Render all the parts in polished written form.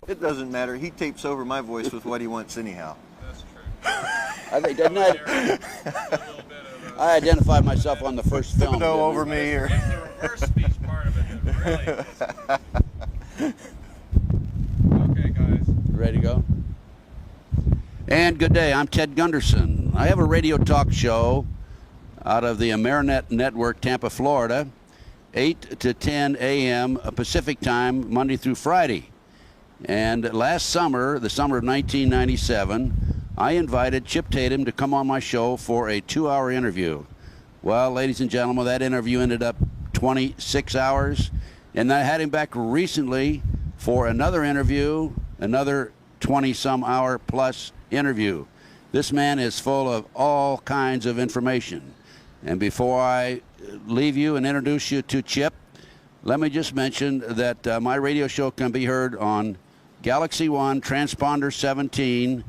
It doesn't matter. He tapes over my voice with what he wants anyhow. That's true. I think, doesn't that? I identified myself on the first film. Thibodeau over me here. It's the reverse speech part of it that really is. Okay, guys. Ready to go? And good day, I'm Ted Gunderson. I have a radio talk show out of the Amerinet Network, Tampa, Florida, 8 to 10 a.m. Pacific time, Monday through Friday. And last summer, the summer of 1997, I invited Chip Tatum to come on my show for a 2-hour interview. Well, ladies and gentlemen, that interview ended up 26 hours. And I had him back recently for another interview, another 20-some hour plus interview. This man is full of all kinds of information. And before I leave you and introduce you to Chip, let me just mention that my radio show can be heard on Galaxy One Transponder 17,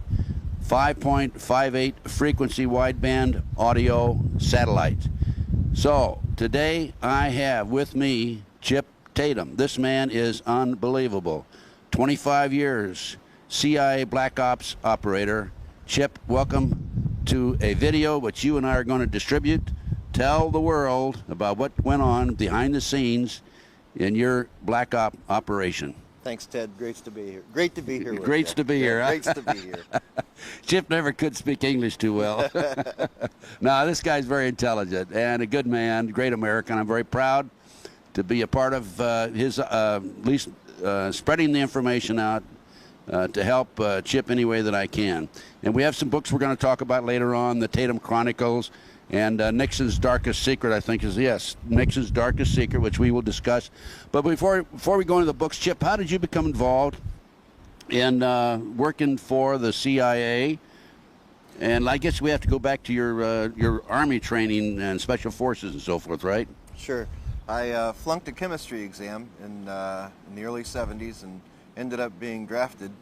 5.58 frequency wideband audio satellite. So today I have with me Chip Tatum. This man is unbelievable. 25 years, CIA Black Ops operator. Chip, welcome to a video which you and I are going to distribute. Tell the world about what went on behind the scenes in your Black Op operation. Thanks, Ted. Great to be here. Great to be here. Great to be here. Great to be here. Chip never could speak English too well. No, this guy's very intelligent and a good man, great American. I'm very proud to be a part of his, at least spreading the information out to help Chip any way that I can. And we have some books we're going to talk about later on, the Tatum Chronicles, and Nixon's Darkest Secret, I think is, yes, Nixon's Darkest Secret, which we will discuss. But before we go into the books, Chip, how did you become involved in working for the CIA? And I guess we have to go back to your Army training and Special Forces and so forth, right? Sure. I flunked a chemistry exam in the early 70s and ended up being drafted,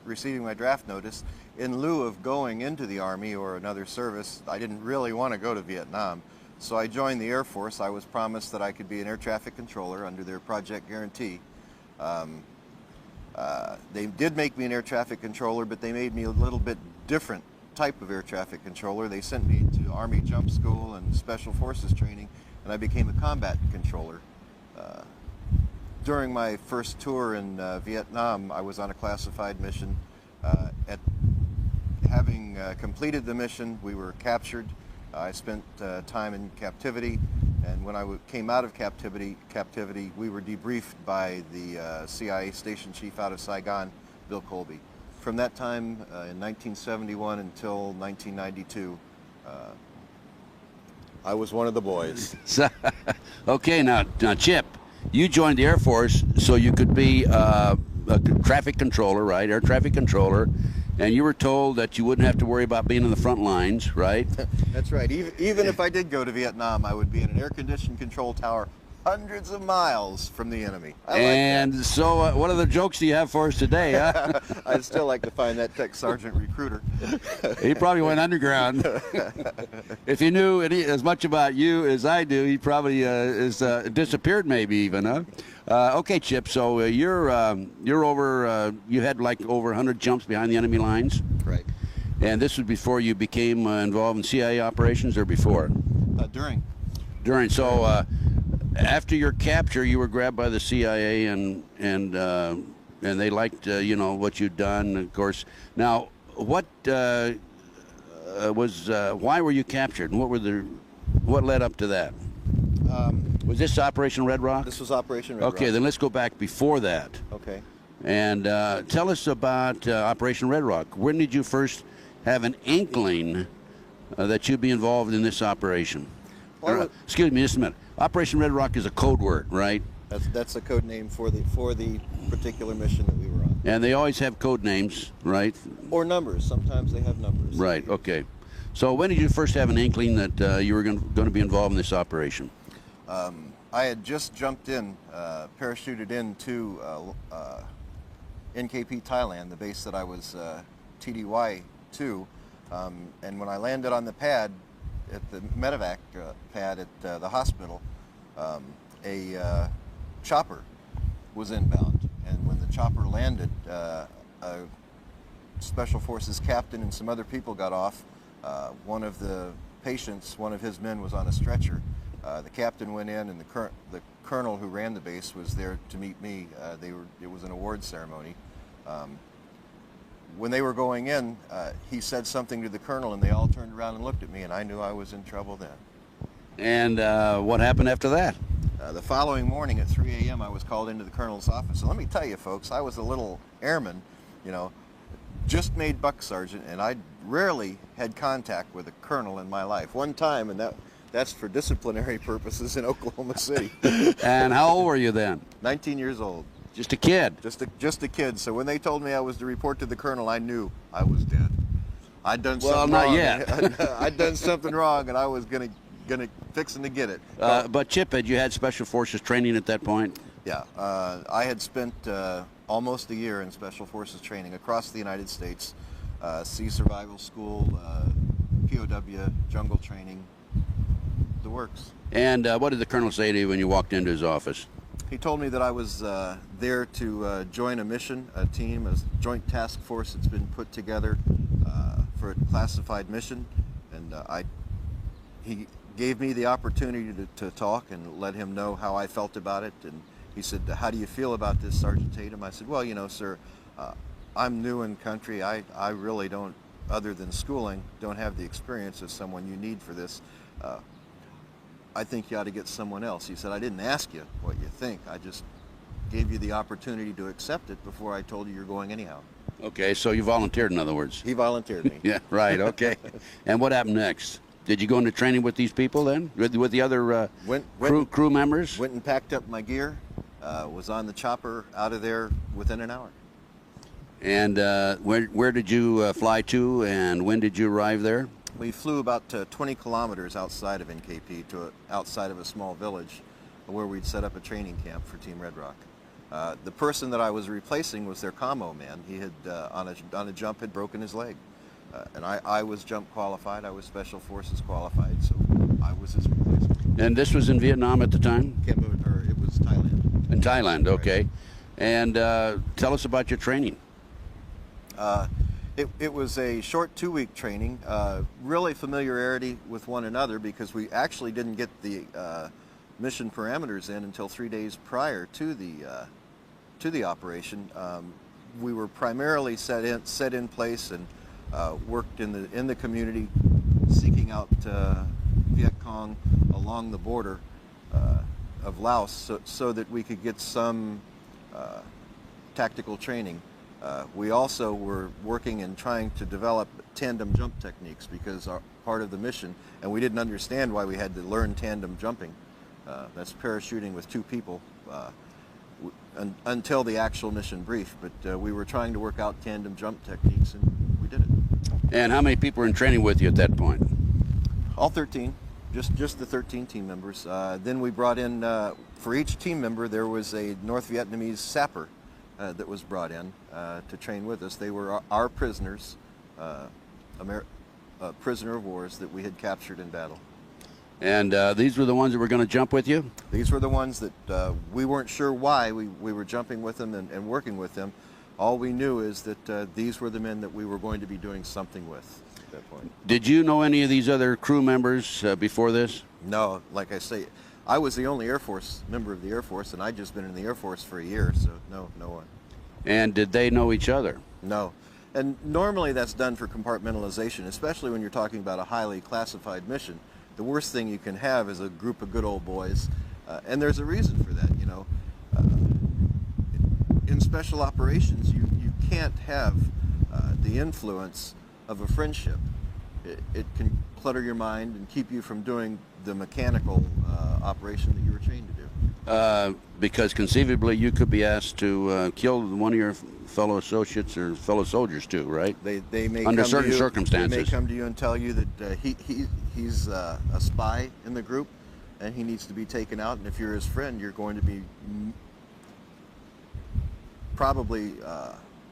receiving my draft notice. In lieu of going into the Army or another service, I didn't really want to go to Vietnam. So I joined the Air Force. I was promised that I could be an air traffic controller under their Project Guarantee. They did make me an air traffic controller, but they made me a little bit different type of air traffic controller. They sent me to Army Jump School and Special Forces training, and I became a combat controller. During my first tour in Vietnam, I was on a classified mission. Having completed the mission, we were captured. I spent time in captivity, and when I came out of captivity, we were debriefed by the CIA station chief out of Saigon, Bill Colby. From that time, in 1971 until 1992, I was one of the boys. Okay, now Chip, you joined the Air Force so you could be a traffic controller, right? Air traffic controller. And you were told that you wouldn't have to worry about being in the front lines, right? That's right. Even if I did go to Vietnam, I would be in an air-conditioned control tower hundreds of miles from the enemy. And like so what other jokes do you have for us today, huh? I'd still like to find that tech sergeant recruiter. He probably went underground. If he knew as much about you as I do, he probably is disappeared maybe even, huh? Okay, Chip, so you're over, you had like over 100 jumps behind the enemy lines? Right. And this was before you became involved in CIA operations or before? During. During. So after your capture, you were grabbed by the CIA and they liked, you know, what you'd done, of course. Now, what why were you captured and what led up to that? Was this Operation Red Rock? This was Operation Red Rock. Okay, then let's go back before that. Okay. And tell us about Operation Red Rock. When did you first have an inkling that you'd be involved in this operation? Well, excuse me, just a minute. Operation Red Rock is a code word, right? That's a code name for the particular mission that we were on. And they always have code names, right? Or numbers. Sometimes they have numbers. Right. Okay. So when did you first have an inkling that you were going to be involved in this operation? I had just jumped in, parachuted into NKP Thailand, the base that I was TDY to, and when I landed on the pad, at the medevac pad at the hospital, a chopper was inbound, and when the chopper landed, a Special Forces captain and some other people got off. One of the patients, one of his men was on a stretcher. The captain went in, and the colonel who ran the base was there to meet me. It was an award ceremony. When they were going in, he said something to the colonel, and they all turned around and looked at me, and I knew I was in trouble then. And what happened after that? The following morning at 3 a.m., I was called into the colonel's office. And let me tell you, folks, I was a little airman, just made buck sergeant, and I rarely had contact with a colonel in my life. One time, and that's for disciplinary purposes, in Oklahoma City. And how old were you then? 19 years old. Just a kid? Just a kid. So when they told me I was to report to the colonel, I knew I was dead. I'd done something not wrong. yet. I'd done something wrong, and I was fixing to get it. But Chip, had you had Special Forces training at that point? Yeah, I had spent almost a year in Special Forces training across the United States, Sea Survival School, POW, jungle training, the works. And what did the colonel say to you when you walked into his office? He told me that I was there to join a mission, a team, a joint task force that's been put together for a classified mission, and he gave me the opportunity to talk and let him know how I felt about it. And he said, "How do you feel about this, Sergeant Tatum?" I said, "Well, sir, I'm new in country. I really don't, other than schooling, don't have the experience of someone you need for this. I think you ought to get someone else." He said, "I didn't ask you what you think. I just gave you the opportunity to accept it before I told you you're going anyhow." Okay, so you volunteered, in other words. He volunteered me. Yeah, right, okay. And what happened next? Did you go into training with these people then? With the other crew members? Went and packed up my gear, was on the chopper out of there within an hour. And where did you fly to, and when did you arrive there? We flew about 20 kilometers outside of NKP to outside of a small village where we'd set up a training camp for Team Red Rock. The person that I was replacing was their commo man. He had, on a jump, had broken his leg. And I was jump qualified. I was Special Forces qualified, so I was his replacement. And this was in Vietnam at the time? It was Thailand. In Thailand, okay. Right. And tell us about your training. It was a short 2-week training, really familiarity with one another, because we actually didn't get the mission parameters in until 3 days prior to the operation. We were primarily set in place and worked in the community, seeking out Viet Cong along the border of Laos, so that we could get some tactical training. We also were working and trying to develop tandem jump techniques, because part of the mission, and we didn't understand why we had to learn tandem jumping. That's parachuting with 2 people until the actual mission brief. But we were trying to work out tandem jump techniques, and we did it. And how many people were in training with you at that point? All 13, just the 13 team members. Then we brought in, for each team member, there was a North Vietnamese sapper that was brought in to train with us. They were our prisoners, prisoner of wars that we had captured in battle. And these were the ones that were going to jump with you? These were the ones that we weren't sure why we were jumping with them and working with them. All we knew is that these were the men that we were going to be doing something with at that point. Did you know any of these other crew members before this? No, like I say, I was the only member of the Air Force, and I'd just been in the Air Force for a year, so no one. And did they know each other? No. And normally that's done for compartmentalization, especially when you're talking about a highly classified mission. The worst thing you can have is a group of good old boys, and there's a reason for that. In special operations, you can't have the influence of a friendship. It can clutter your mind and keep you from doing the mechanical operation that you were trained to do. Because conceivably you could be asked to kill one of your fellow associates or fellow soldiers too, right? They may under come certain to you, circumstances. They may come to you and tell you that he's a spy in the group and he needs to be taken out, and if you're his friend, you're going to be probably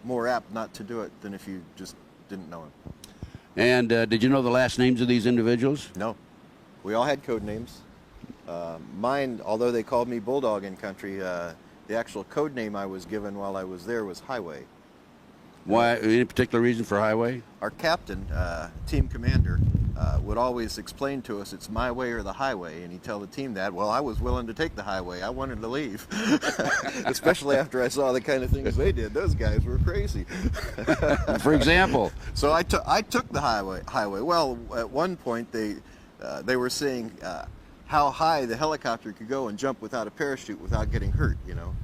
more apt not to do it than if you just didn't know him. And did you know the last names of these individuals? No. We all had code names. Mine, although they called me Bulldog in country, the actual code name I was given while I was there was Highway. Why? Any particular reason for highway? Our captain, team commander, would always explain to us, it's my way or the highway, and he'd tell the team that. Well, I was willing to take the highway. I wanted to leave, especially after I saw the kind of things they did. Those guys were crazy. For example? So I took the highway. Well, at one point they were saying how high the helicopter could go and jump without a parachute without getting hurt, you know.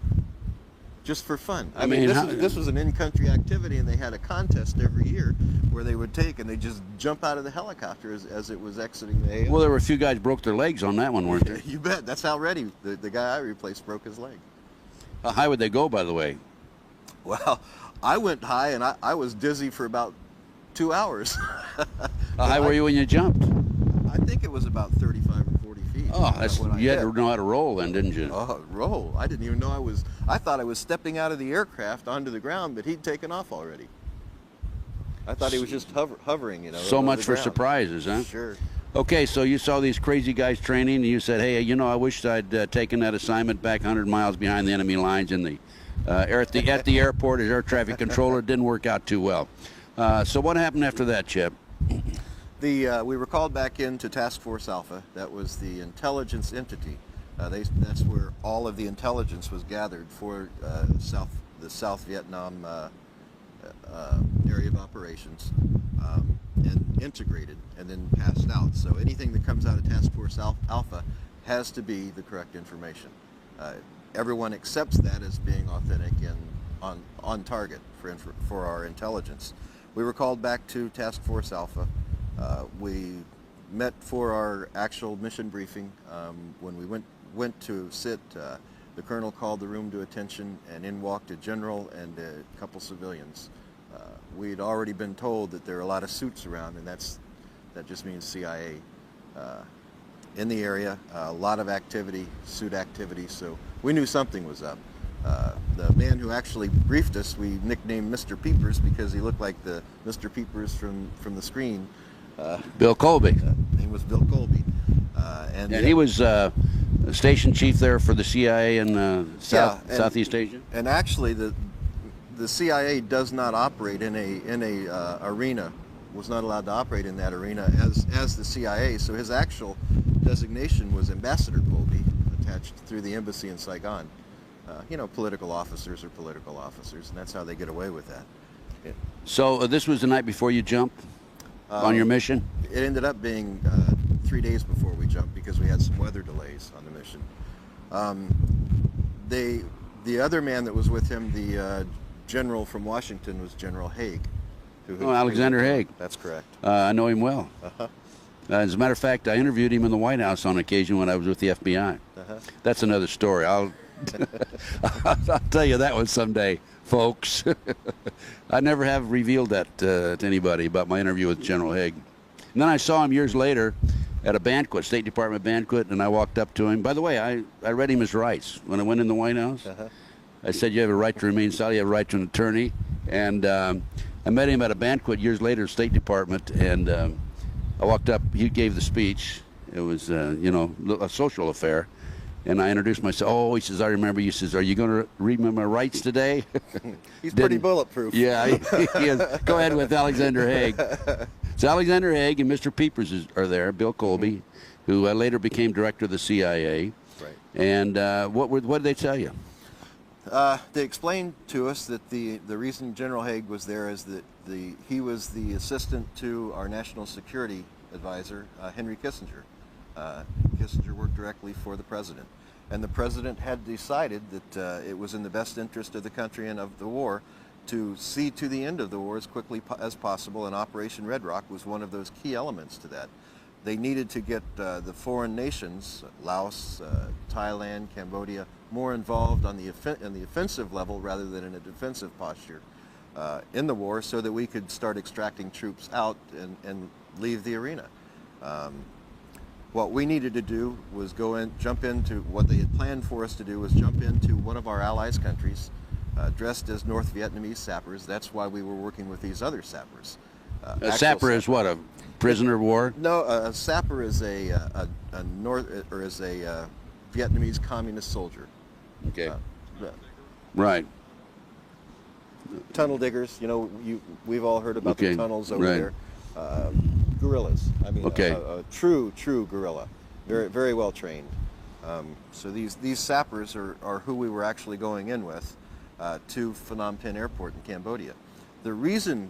Just for fun. I mean, this was an in-country activity, and they had a contest every year where they would take and they just jump out of the helicopter as it was exiting the AO. Well, there were a few guys broke their legs on that one, weren't there? You bet. That's how Reddy, the guy I replaced, broke his leg. How high would they go, by the way? Well, I went high, and I was dizzy for about 2 hours. How high were you when you jumped? I think it was about 35 or 40 feet. Oh, you had to know how to roll then, didn't you? Oh, roll. I didn't even know I thought I was stepping out of the aircraft onto the ground, but he'd taken off already. I thought he was just hovering, you know. So much for surprises, huh? Sure. Okay, so you saw these crazy guys training, and you said, hey, you know, I wish I'd taken that assignment back 100 miles behind the enemy lines in the at the airport as air traffic controller. It didn't work out too well. So what happened after that, Chip? We were called back into Task Force Alpha. That was the intelligence entity. That's where all of the intelligence was gathered for the South Vietnam area of operations, and integrated and then passed out. So anything that comes out of Task Force Alpha has to be the correct information. Everyone accepts that as being authentic and on target for our intelligence. We were called back to Task Force Alpha. We met for our actual mission briefing. When we went to sit, the colonel called the room to attention, and in walked a general and a couple civilians. We'd already been told that there are a lot of suits around, and that just means CIA in the area. A lot of activity, suit activity, so we knew something was up. The man who actually briefed us, we nicknamed Mr. Peepers because he looked like the Mr. Peepers from the screen. Bill Colby. His name was Bill Colby. And he was station chief there for the CIA in Southeast Asia? And actually, the CIA does not operate in a arena, was not allowed to operate in that arena as the CIA, so his actual designation was Ambassador Colby, attached through the embassy in Saigon. You know, political officers are political officers, and that's how they get away with that. Yeah. So this was the night before you jumped on your mission? It ended up being 3 days before we jumped because we had some weather delays on the mission. The other man that was with him, the general from Washington, was General Haig. Alexander Haig. That's correct. I know him well. As a matter of fact, I interviewed him in the White House on occasion when I was with the FBI. That's another story. I'll tell you that one someday, folks. I never have revealed that to anybody about my interview with General Haig. And then I saw him years later at a banquet, State Department banquet, and I walked up to him. By the way, I read him his rights when I went in the White House. I said, you have a right to remain silent, you have a right to an attorney. And I met him at a banquet years later, State Department, and I walked up, he gave the speech. It was, a social affair. And I introduced myself. Oh, he says, I remember you. He says, are you going to read me my rights today? He's pretty bulletproof. Yeah, he is. Go ahead with Alexander Haig. So Alexander Haig and Mr. Peepers are there, Bill Colby, who later became director of the CIA. Right. And what did they tell you? They explained to us that the reason General Haig was there is that he was the assistant to our national security advisor, Henry Kissinger. Kissinger worked directly for the president, and the president had decided that it was in the best interest of the country and of the war to see to the end of the war as quickly as possible, and Operation Red Rock was one of those key elements to that. They needed to get the foreign nations, Laos, Thailand, Cambodia, more involved on the offensive level rather than in a defensive posture in the war, so that we could start extracting troops out and leave the arena. What we needed to do was jump into what they had planned for us to do was jump into one of our allies' countries, dressed as North Vietnamese sappers. That's why we were working with these other sappers. A sapper is what, a prisoner of war? No, a sapper is a Vietnamese communist soldier. Okay. Right. Tunnel diggers, you know, we've all heard about the tunnels over there. Guerrillas. I mean, a true guerrilla. Very well trained. So these sappers are who we were actually going in with to Phnom Penh Airport in Cambodia. The reason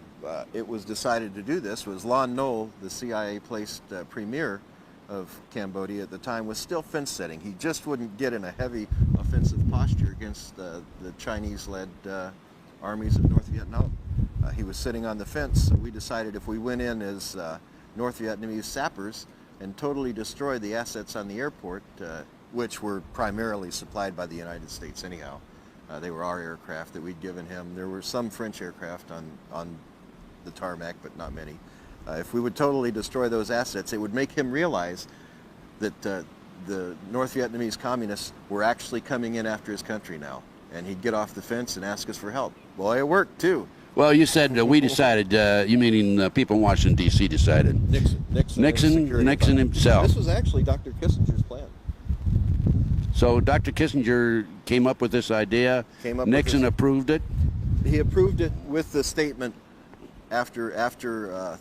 it was decided to do this was Lon Nol, the CIA-placed premier of Cambodia at the time, was still fence setting. He just wouldn't get in a heavy offensive posture against the Chinese-led armies of North Vietnam. He was sitting on the fence, so we decided if we went in as North Vietnamese sappers and totally destroyed the assets on the airport, which were primarily supplied by the United States anyhow. They were our aircraft that we'd given him. There were some French aircraft on the tarmac, but not many. If we would totally destroy those assets, it would make him realize that the North Vietnamese communists were actually coming in after his country now. And he'd get off the fence and ask us for help. Boy, it worked too. Well, you said we decided, you meaning people in Washington, D.C. decided. Nixon himself. This was actually Dr. Kissinger's plan. So Dr. Kissinger came up with this idea. Nixon approved it. He approved it with the statement after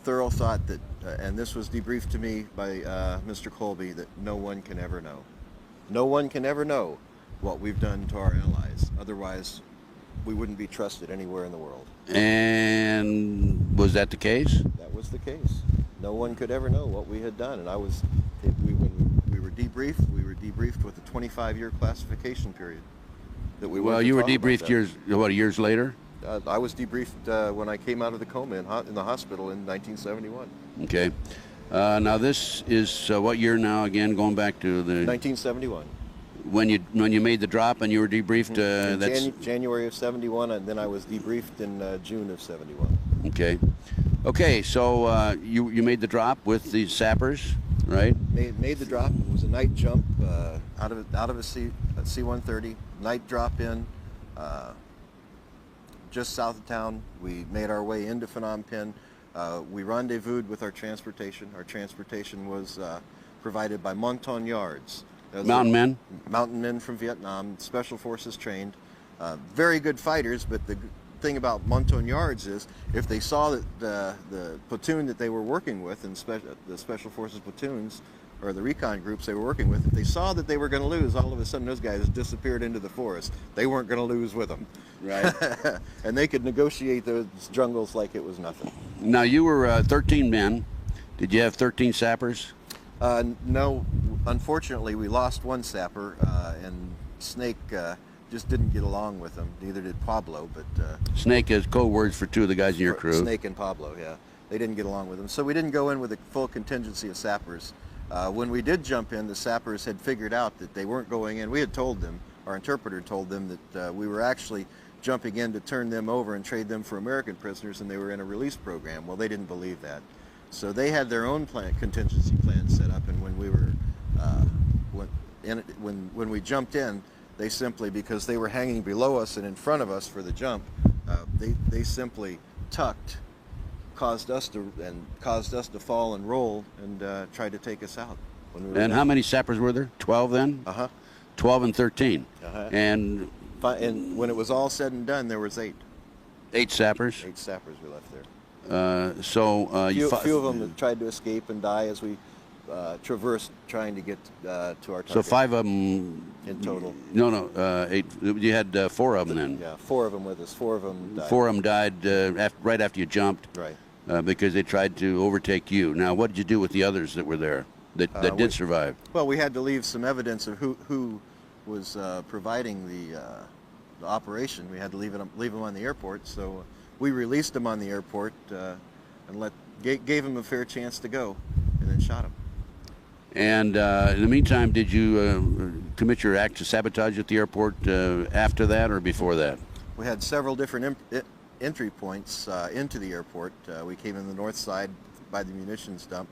thorough thought that, and this was debriefed to me by Mr. Colby, that no one can ever know. No one can ever know what we've done to our allies. Otherwise, we wouldn't be trusted anywhere in the world. And was that the case? That was the case. No one could ever know what we had done. And when we were debriefed, with a 25-year classification period. Well, you were debriefed years later? I was debriefed when I came out of the coma in the hospital in 1971. Okay. Now this is what year now again? Going back to the 1971. When you made the drop and you were debriefed. That's January of '71, and then I was debriefed in June of '71. Okay. Okay. So you made the drop with the sappers, right? Made the drop. It was a night jump out of a C-130. Night drop in. Just south of town. We made our way into Phnom Penh. We rendezvoused with our transportation. Our transportation was provided by Montagnards. Mountain men? Mountain men from Vietnam, special forces trained. Very good fighters, but the thing about Montagnards is if they saw that the platoon that they were working with, and the special forces platoons, or the recon groups they were working with, if they saw that they were going to lose, all of a sudden those guys disappeared into the forest. They weren't going to lose with them. Right. And they could negotiate those jungles like it was nothing. Now you were 13 men. Did you have 13 sappers? No, unfortunately we lost one sapper, and Snake just didn't get along with him. Neither did Pablo, but... Snake is code words for two of the guys in your crew. Snake and Pablo, yeah. They didn't get along with him. So we didn't go in with a full contingency of sappers. When we did jump in, the sappers had figured out that they weren't going in. We had told them, our interpreter told them that we were actually jumping in to turn them over and trade them for American prisoners, and they were in a release program. Well, they didn't believe that. So they had their own contingency plan set up, and when we were when we jumped in, they simply, because they were hanging below us and in front of us for the jump, they simply tucked, caused us to fall and roll, and tried to take us out. And how many sappers were there? 12 then? 12 and 13. And when it was all said and done, there was 8. 8 sappers? 8 sappers we left there. A few of them tried to escape and die as we traversed trying to get to our target. So 5 of them in total? No, 8. You had 4 of them then? Yeah, 4 of them with us. 4 of them died. 4 of them died right after you jumped? Right. Because they tried to overtake you. Now, what did you do with the others that were there that did survive? Well, we had to leave some evidence of who was providing the operation. We had to leave them on the airport, so we released them on the airport and gave them a fair chance to go, and then shot them. And in the meantime, did you commit your act of sabotage at the airport after that or before that? We had several different entry points into the airport. We came in the north side by the munitions dump.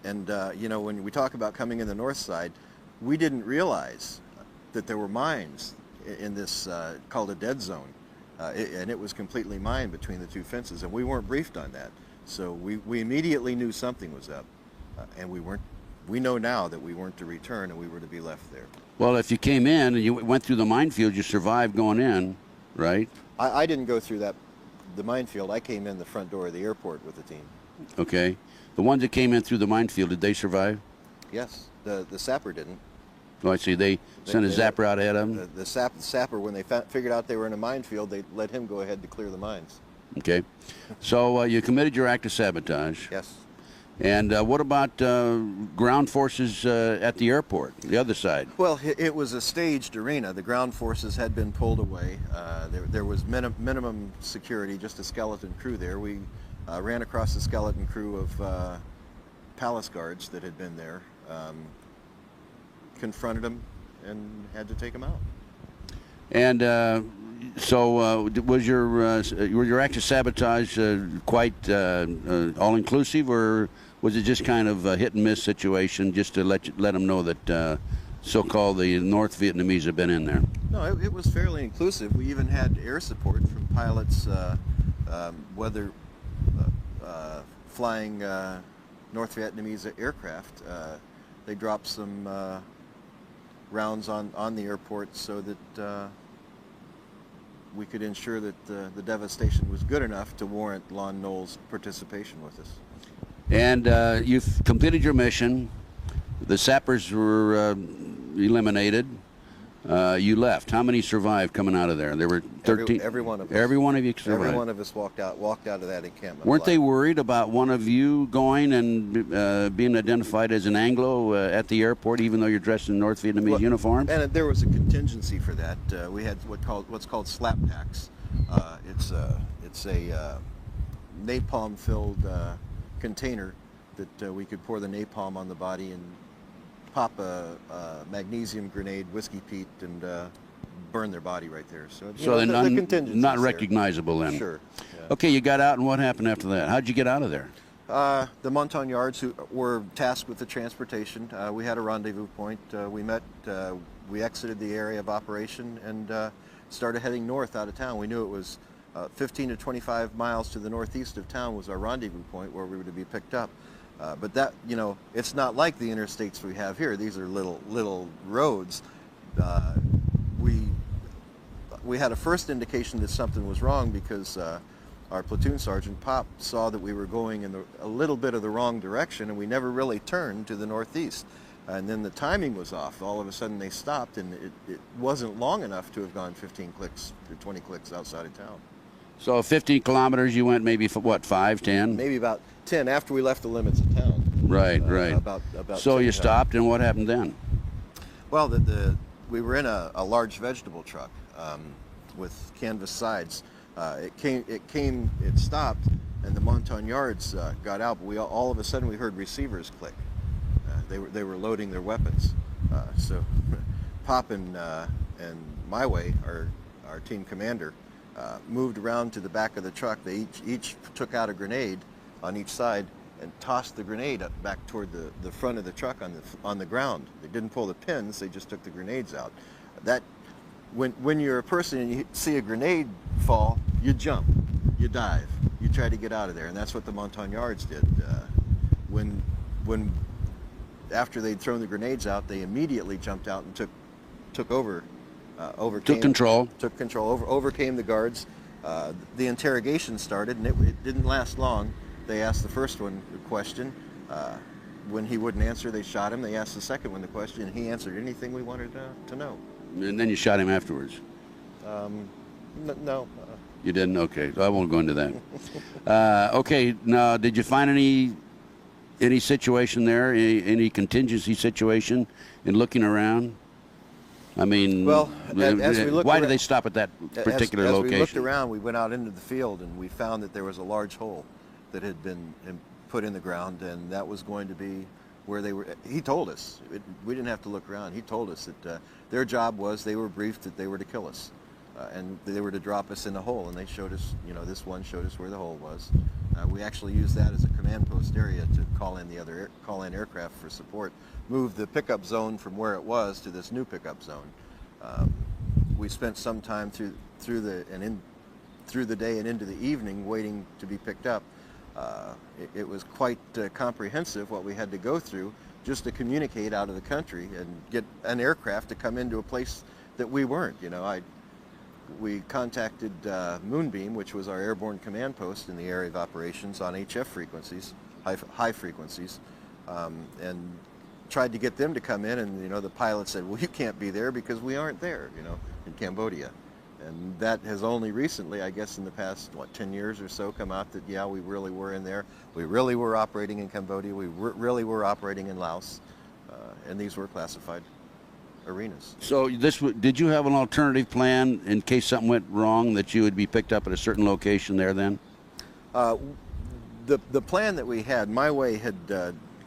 You know, when we talk about coming in the north side, we didn't realize that there were mines in this called a dead zone. And it was completely mined between the two fences, and we weren't briefed on that. So we immediately knew something was up, and we weren't we know now that we weren't to return and we were to be left there. Well, if you came in and you went through the minefield, you survived going in, right? I didn't go through the minefield. I came in the front door of the airport with the team. Okay. The ones that came in through the minefield, did they survive? Yes, the sapper didn't. Oh, I see. They sent a zapper out ahead of them? The sapper, when they figured out they were in a minefield, they let him go ahead to clear the mines. Okay. So you committed your act of sabotage. Yes. And what about ground forces at the airport, the other side? Well, it was a staged arena. The ground forces had been pulled away. There was minimum security, just a skeleton crew there. We ran across the skeleton crew of palace guards that had been there, confronted them, and had to take them out. And so was your act of sabotage quite all-inclusive, or was it just kind of a hit-and-miss situation, just to let them know that so-called the North Vietnamese have been in there? No, it was fairly inclusive. We even had air support from pilots, whether flying North Vietnamese aircraft. They dropped some rounds on the airport so that we could ensure that the devastation was good enough to warrant Lon Noel's participation with us. And you've completed your mission. The sappers were eliminated. You left. How many survived coming out of there? There were 13. Every one of us. Every one of you survived. Every one of us walked out of that encampment. Weren't they worried about one of you going and being identified as an Anglo at the airport, even though you're dressed in North Vietnamese uniforms? And there was a contingency for that. We had what's called slap packs. It's a napalm-filled container that we could pour the napalm on the body and pop a magnesium grenade, whiskey peat, and burn their body right there. So they're not there. recognizable then. Sure. Yeah. Okay, you got out, and what happened after that? How'd you get out of there? The Montagnards, who were tasked with the transportation, we had a rendezvous point. We met. We exited the area of operation and started heading north out of town. We knew it was 15 to 25 miles to the northeast of town was our rendezvous point where we were to be picked up. But that, it's not like the interstates we have here. These are little roads. We had a first indication that something was wrong because our platoon sergeant, Pop, saw that we were going in a little bit of the wrong direction, and we never really turned to the northeast. And then the timing was off. All of a sudden they stopped, and it wasn't long enough to have gone 15 clicks or 20 clicks outside of town. So 15 kilometers, you went maybe, what, 5, 10? Maybe about 10 after we left the limits of town. Right. About So 10 you stopped, and what happened then? Well, we were in a large vegetable truck with canvas sides. It stopped, and the Montagnards got out, but all of a sudden we heard receivers click. They were loading their weapons. So Pop and my way, our team commander, moved around to the back of the truck. They each took out a grenade on each side and tossed the grenade up back toward the front of the truck on the ground. They didn't pull the pins, they just took the grenades out. When you're a person and you see a grenade fall, you jump, you dive, you try to get out of there, and that's what the Montagnards did. When after they'd thrown the grenades out, they immediately jumped out and took control, overcame the guards. The interrogation started, and it didn't last long. They asked the first one the question. When he wouldn't answer, they shot him. They asked the second one the question, and he answered anything we wanted to know. And then you shot him afterwards? No. You didn't? Okay, I won't go into that. Okay, now, did you find any situation there, any contingency situation in looking around? I mean, well, as we looked why around, did they stop at that particular location? As we looked around, we went out into the field, and we found that there was a large hole that had been put in the ground, and that was going to be where they were. He told us. We didn't have to look around. He told us that their job was, they were briefed that they were to kill us, and they were to drop us in the hole, and they showed us, this one showed us where the hole was. We actually used that as a command post area to call in aircraft for support, move the pickup zone from where it was to this new pickup zone. We spent some time through the day and into the evening waiting to be picked up. It was quite comprehensive what we had to go through just to communicate out of the country and get an aircraft to come into a place that we weren't. You know, we contacted Moonbeam, which was our airborne command post in the area of operations on HF frequencies, high frequencies, and tried to get them to come in, and you know, the pilot said, well, you can't be there because we aren't there, you know, in Cambodia. And that has only recently, I guess in the past, 10 years or so, come out that, yeah, we really were in there. We really were operating in Cambodia. We really were operating in Laos. And these were classified arenas. So did you have an alternative plan in case something went wrong, that you would be picked up at a certain location there then? The plan that we had, My Way had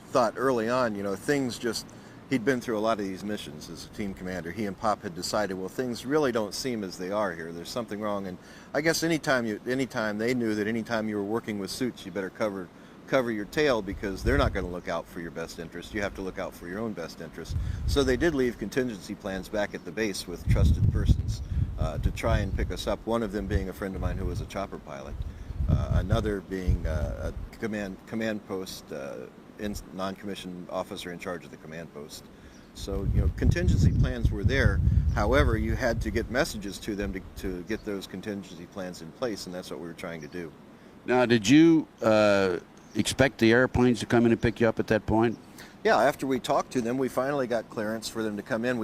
thought early on, you know, things just, he'd been through a lot of these missions as a team commander. He and Pop had decided, well, things really don't seem as they are here. There's something wrong. And I guess anytime they knew that anytime you were working with suits, you better cover your tail, because they're not going to look out for your best interest. You have to look out for your own best interest. So they did leave contingency plans back at the base with trusted persons to try and pick us up. One of them being a friend of mine who was a chopper pilot. Another being a command post non-commissioned officer in charge of the command post. So, you know, contingency plans were there. However, you had to get messages to them to get those contingency plans in place, and that's what we were trying to do. Now, did you expect the airplanes to come in and pick you up at that point? Yeah, after we talked to them, we finally got clearance for them to come in.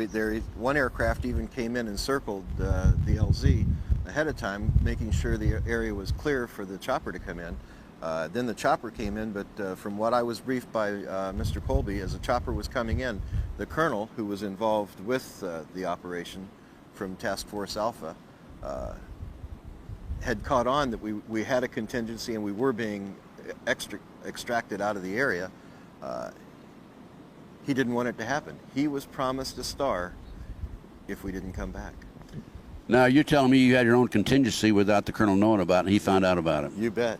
One aircraft even came in and circled the LZ ahead of time, making sure the area was clear for the chopper to come in. Then the chopper came in, but from what I was briefed by Mr. Colby, as the chopper was coming in, the colonel who was involved with the operation from Task Force Alpha had caught on that we had a contingency and we were being extracted out of the area. He didn't want it to happen. He was promised a star if we didn't come back. Now, you're telling me you had your own contingency without the colonel knowing about it, and he found out about it. You bet.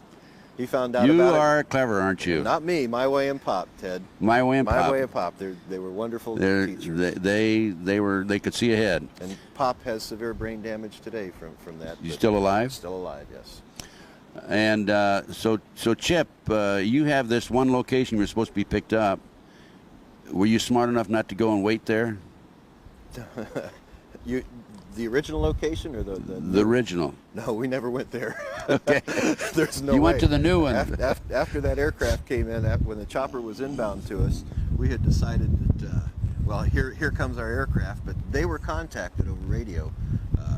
He found out about it. You are clever, aren't you? Not me. My Way and Pop, Ted. My Way and Pop. My Way and Pop. They were wonderful teachers. They could see ahead. And Pop has severe brain damage today from that. You still alive? Still alive, yes. And so Chip, you have this one location you're supposed to be picked up. Were you smart enough not to go and wait there? The original location or the original? No, we never went there. Okay. There's no You way. went to the new one. After that aircraft came in, when the chopper was inbound to us, we had decided that, well, here comes our aircraft, but they were contacted over radio.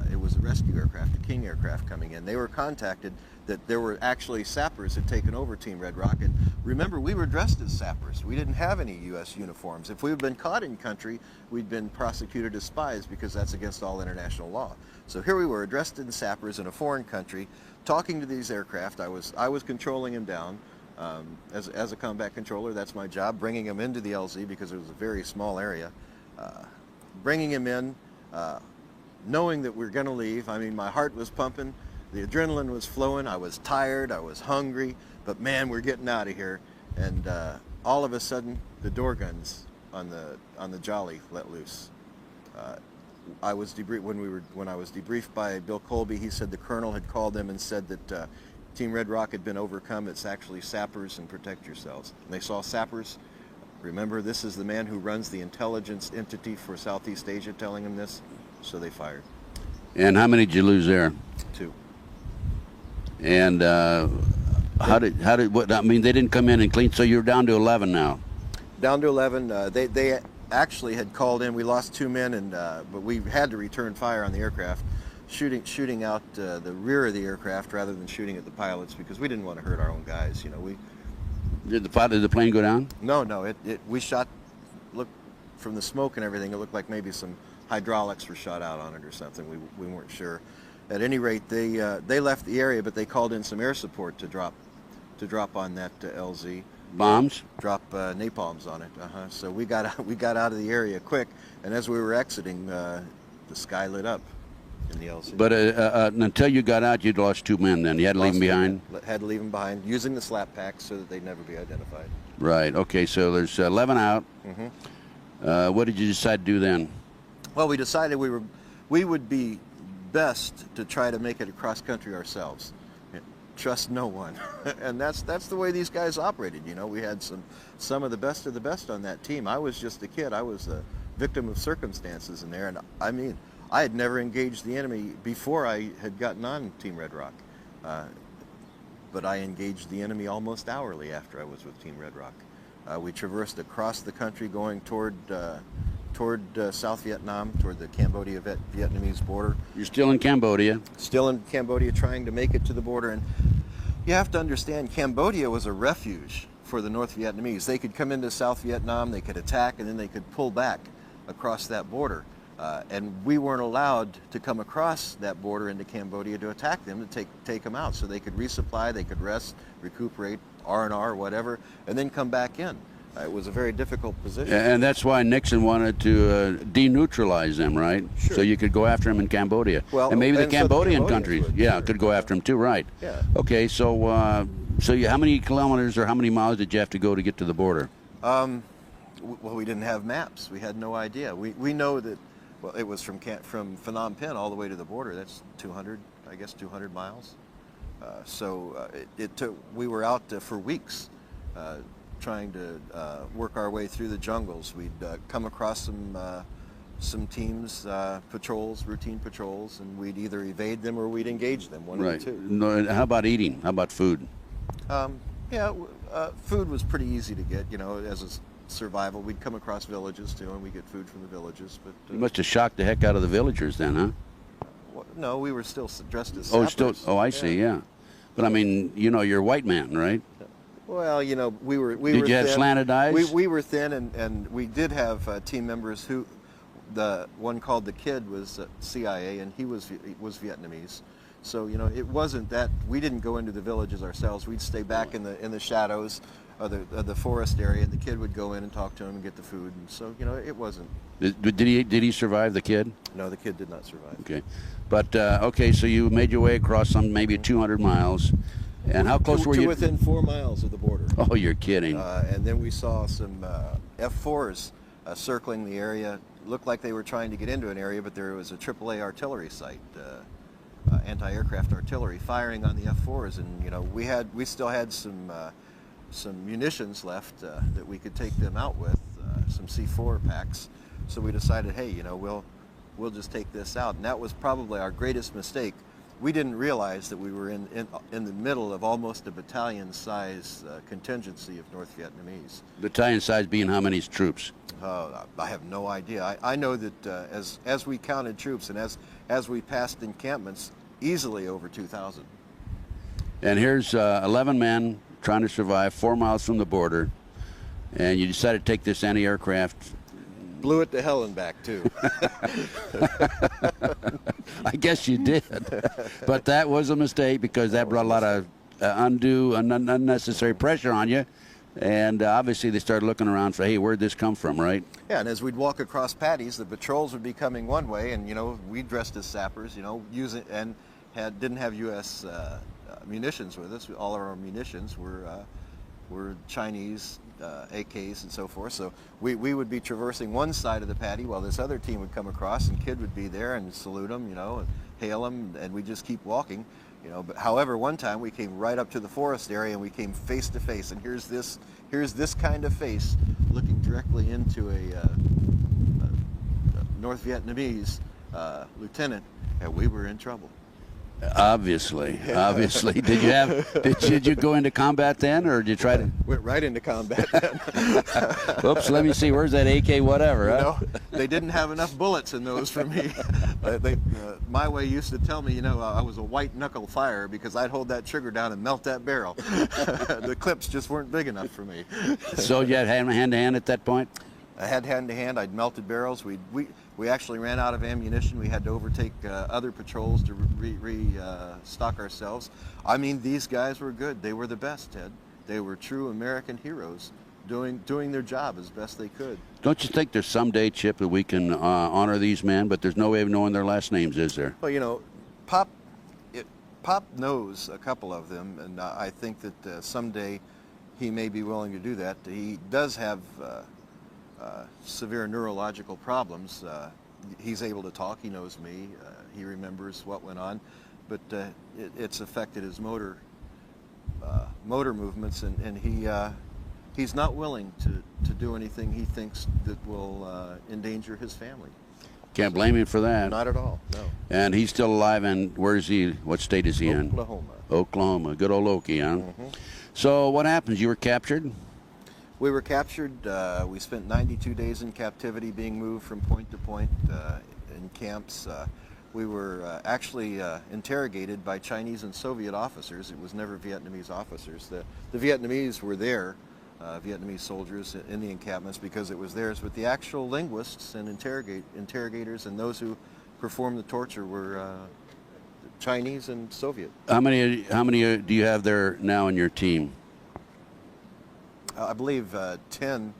It was a rescue aircraft, a King aircraft coming in. They were contacted that there were actually sappers had taken over Team Red Rock. And remember, we were dressed as sappers. We didn't have any U.S. uniforms. If we had been caught in country, we'd been prosecuted as spies because that's against all international law. So here we were, dressed in sappers in a foreign country, talking to these aircraft. I was controlling them down. As a combat controller, that's my job, bringing them into the LZ because it was a very small area. Bringing them in, knowing that we're going to leave. I mean, my heart was pumping. The adrenaline was flowing. I was tired. I was hungry. But man, we're getting out of here. And all of a sudden, the door guns on the Jolly let loose. I was when I was debriefed by Bill Colby. He said the colonel had called them and said that Team Red Rock had been overcome. It's actually sappers, and protect yourselves. And they saw sappers. Remember, this is the man who runs the intelligence entity for Southeast Asia telling him this. So they fired. And how many did you lose there? 2. And how did what? I mean, they didn't come in and clean. So you're down to 11 now. Down to 11. They actually had called in. We lost 2 men, and but we had to return fire on the aircraft, shooting out the rear of the aircraft rather than shooting at the pilots because we didn't want to hurt our own guys. You know, Did the plane go down? No. We shot. Look, from the smoke and everything, it looked like maybe some hydraulics were shot out on it or something. We weren't sure. At any rate, they left the area, but they called in some air support to drop on that LZ. Bombs? Drop napalms on it. So we got out of the area quick, and as we were exiting, the sky lit up in the LZ. But until you got out, you'd lost 2 men. Then you had to leave them behind. Had to leave them behind, using the slap packs so that they'd never be identified. Right. Okay. So there's 11 out. Mm-hmm. What did you decide to do then? Well, we decided we would be best to try to make it across country ourselves. trust no one. And that's the way these guys operated. You know, we had some of the best on that team. I was just a kid. I was a victim of circumstances in there, and I mean, I had never engaged the enemy before I had gotten on Team Red Rock. But I engaged the enemy almost hourly after I was with Team Red Rock. We traversed across the country going toward South Vietnam, toward the Cambodia-Vietnamese border. You're still in Cambodia. Still in Cambodia, trying to make it to the border. And you have to understand, Cambodia was a refuge for the North Vietnamese. They could come into South Vietnam, they could attack, and then they could pull back across that border. And we weren't allowed to come across that border into Cambodia to attack them, to take them out. So they could resupply, they could rest, recuperate, R&R, whatever, and then come back in. It was a very difficult position. And that's why Nixon wanted to deneutralize them, right? Sure. So you could go after them in Cambodia. Well, and maybe the and so Cambodian the countries, Cambodians would, yeah, sure. could go after them too, right? Yeah. Okay, so how many kilometers or how many miles did you have to go to get to the border? Well, we didn't have maps. We had no idea. We know that, well, it was from Phnom Penh all the way to the border. That's 200 miles. It took. We were out for weeks, trying to work our way through the jungles. We'd come across some teams, routine patrols, and we'd either evade them or we'd engage them. One of the two. No, and how about eating? How about food? Food was pretty easy to get. You know, as a survival, we'd come across villages too, and we get food from the villages. But You must have shocked the heck out of the villagers then, huh? no, we were still dressed as Oh, sappers. I see, yeah. But I mean, you know, you're a white man, right? Well, you know, we were Did you have thin. slanted eyes? We were thin, and we did have team members who, the one called the Kid was CIA, and he was Vietnamese. So, you know, it wasn't that we didn't go into the villages ourselves. We'd stay back in the shadows of the forest area, and the Kid would go in and talk to him and get the food. And so, you know, it wasn't. Did he survive, the Kid? No, the Kid did not survive. Okay, but okay, so you made your way across some maybe 200 miles, and how close were you? Within 4 miles of the border. Oh, you're kidding. And then we saw some F-4s circling the area. Looked like they were trying to get into an area, but there was a AAA artillery site, anti-aircraft artillery, firing on the F-4s, and you know we still had some munitions left that we could take them out with, some C4 packs. So we decided, hey, you know, we'll just take this out, and that was probably our greatest mistake. We didn't realize that we were in the middle of almost a battalion-size contingency of North Vietnamese. Battalion size being how many troops? I have no idea. I know that as we counted troops and as we passed encampments, easily over 2,000. And here's 11 men trying to survive 4 miles from the border, and you decided to take this anti-aircraft. Blew it to hell and back, too. I guess you did. But that was a mistake because that brought a lot of undue and unnecessary pressure on you. And obviously they started looking around for, hey, where'd this come from, right? Yeah, and as we'd walk across paddies, the patrols would be coming one way, and, you know, we dressed as sappers, you know, didn't have U.S. munitions with us. All of our munitions were Chinese AKs and so forth. So we would be traversing one side of the paddy while this other team would come across, and Kid would be there and salute them, you know, and hail them, and we'd just keep walking, you know. But however, one time we came right up to the forest area, and we came face to face, and here's this kind of face looking directly into a North Vietnamese lieutenant, and we were in trouble. Obviously. Did you go into combat then, or did you try to? Went right into combat then. Oops, let me see. Where's that AK? Whatever. Huh? You know, they didn't have enough bullets in those for me. My way used to tell me, you know, I was a white knuckle firer because I'd hold that trigger down and melt that barrel. The clips just weren't big enough for me. So you had hand to hand at that point? I had hand to hand. I'd melted barrels. We actually ran out of ammunition. We had to overtake other patrols to restock ourselves. I mean, these guys were good. They were the best, Ted. They were true American heroes, doing their job as best they could. Don't you think there's someday, Chip, that we can honor these men, but there's no way of knowing their last names, is there? Well, you know, Pop knows a couple of them, and I think that someday he may be willing to do that. He does have severe neurological problems. He's able to talk. He knows me. He remembers what went on, but it's affected his motor motor movements, and he's not willing to do anything he thinks that will endanger his family. Can't blame him for that. Not at all, no. And he's still alive, and where is he? What state is he in? Oklahoma. Oklahoma. Good old Okie, huh? Mm-hmm. So what happens? You were captured? We were captured. We spent 92 days in captivity, being moved from point to point in camps. We were actually interrogated by Chinese and Soviet officers. It was never Vietnamese officers. The Vietnamese were there, Vietnamese soldiers in the encampments, because it was theirs, but the actual linguists and interrogators and those who performed the torture were Chinese and Soviet. How many do you have there now in your team? I believe 10,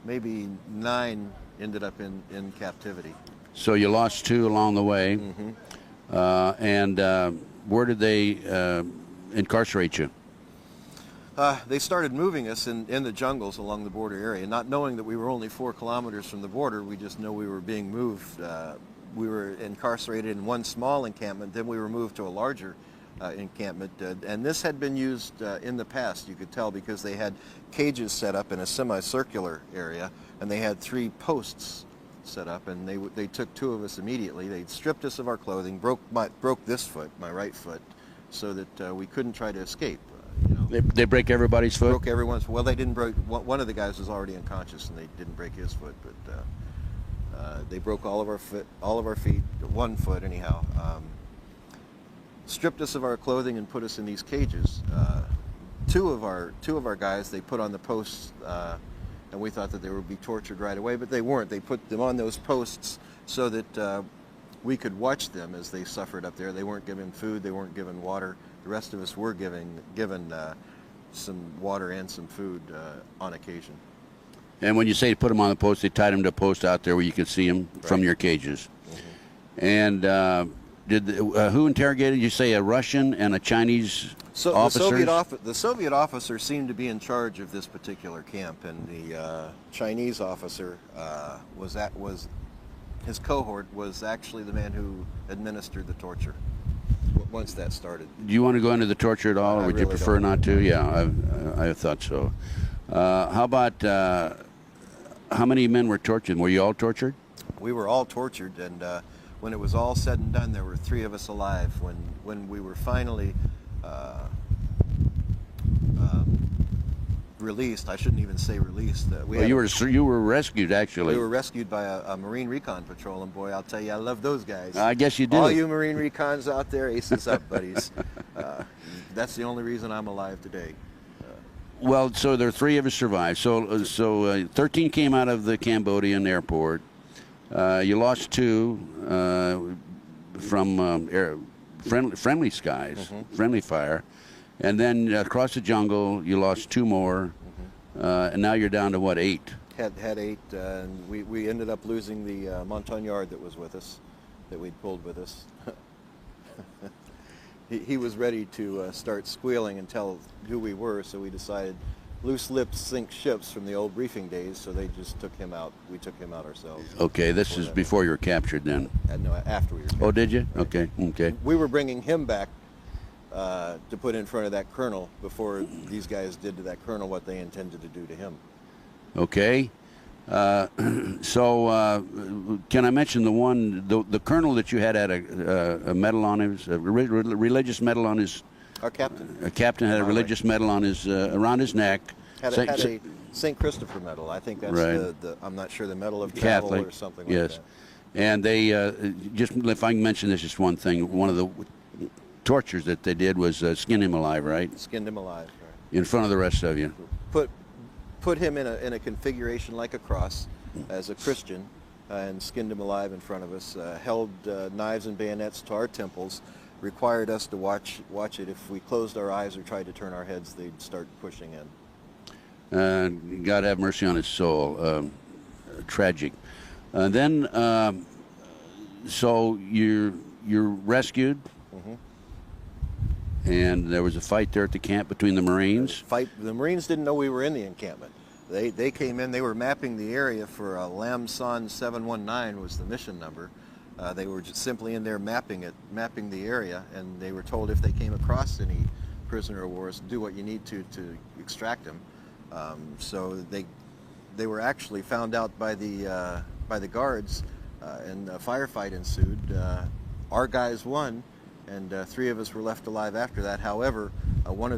maybe 9 ended up in captivity. So you lost 2 along the way. Mm-hmm. And where did they incarcerate you? They started moving us in the jungles along the border area, not knowing that we were only 4 kilometers from the border. We just know we were being moved. We were incarcerated in one small encampment, then we were moved to a larger encampment, and this had been used in the past, you could tell, because they had cages set up in a semicircular area, and they had 3 posts set up, and they took 2 of us immediately. They stripped us of our clothing, broke this foot, my right foot, so that we couldn't try to escape. They break everybody's foot? Broke everyone's. Well, they didn't break. One of the guys was already unconscious, and they didn't break his foot, but they broke all of our feet, 1 foot anyhow. Stripped us of our clothing and put us in these cages. Two of our guys they put on the posts, and we thought that they would be tortured right away, but they weren't. They put them on those posts so that we could watch them as they suffered up there. They weren't given food. They weren't given water. The rest of us were given some water and some food on occasion. And when you say put them on the post, they tied them to a post out there where you could see them from your cages. Mm-hmm. And who interrogated you? Say a Russian and a Chinese officer? The Soviet officer seemed to be in charge of this particular camp, and the Chinese officer his cohort was actually the man who administered the torture. Once that started. Do you want to go into the torture at all, or would you prefer not to? Yeah, I thought so. How about how many men were tortured? Were you all tortured? We were all tortured, and when it was all said and done, there were 3 of us alive. When we were finally released, I shouldn't even say released. You were rescued, actually. We were rescued by a Marine Recon Patrol, and boy, I'll tell you, I love those guys. I guess you do. All you Marine Recons out there, aces up, buddies. That's the only reason I'm alive today. Well, so there are 3 of us survived. So 13 came out of the Cambodian airport. You lost 2 from friendly skies, mm-hmm. friendly fire. And then across the jungle, you lost 2 more, mm-hmm. And now you're down to what, 8? Had 8, and we ended up losing the Montagnard that was with us, that we'd pulled with us. he was ready to start squealing and tell who we were, so we decided loose lips sink ships from the old briefing days, so they just took him out. We took him out ourselves. Okay, this is before you were captured then? No, after we were captured. Oh, did you? Right. Okay. We were bringing him back to put in front of that colonel before these guys did to that colonel what they intended to do to him. Okay. So can I mention the colonel that you had a medal on his, a religious medal on his... Our captain. A captain had a religious medal on his, around his neck. Had a St. Christopher medal. I think that's right. I'm not sure, the medal of travel Catholic, or something yes. like that. And they, just if I can mention this, just one thing, one of the tortures that they did was skin him alive, right? Skinned him alive, right. In front of the rest of you. Put him in a configuration like a cross as a Christian, and skinned him alive in front of us. Held knives and bayonets to our temples. Required us to watch it. If we closed our eyes or tried to turn our heads, they'd start pushing in. God have mercy on his soul. Tragic. Then, so you're rescued. Mm-hmm. And there was a fight there at the camp between the Marines. The Marines didn't know we were in the encampment. They came in. They were mapping the area for Lam Son 719 was the mission number. They were just simply in there mapping the area, and they were told if they came across any prisoner of war, do what you need to extract him. So they were actually found out by the guards, and a firefight ensued. Our guys won, and 3 of us were left alive after that. However, one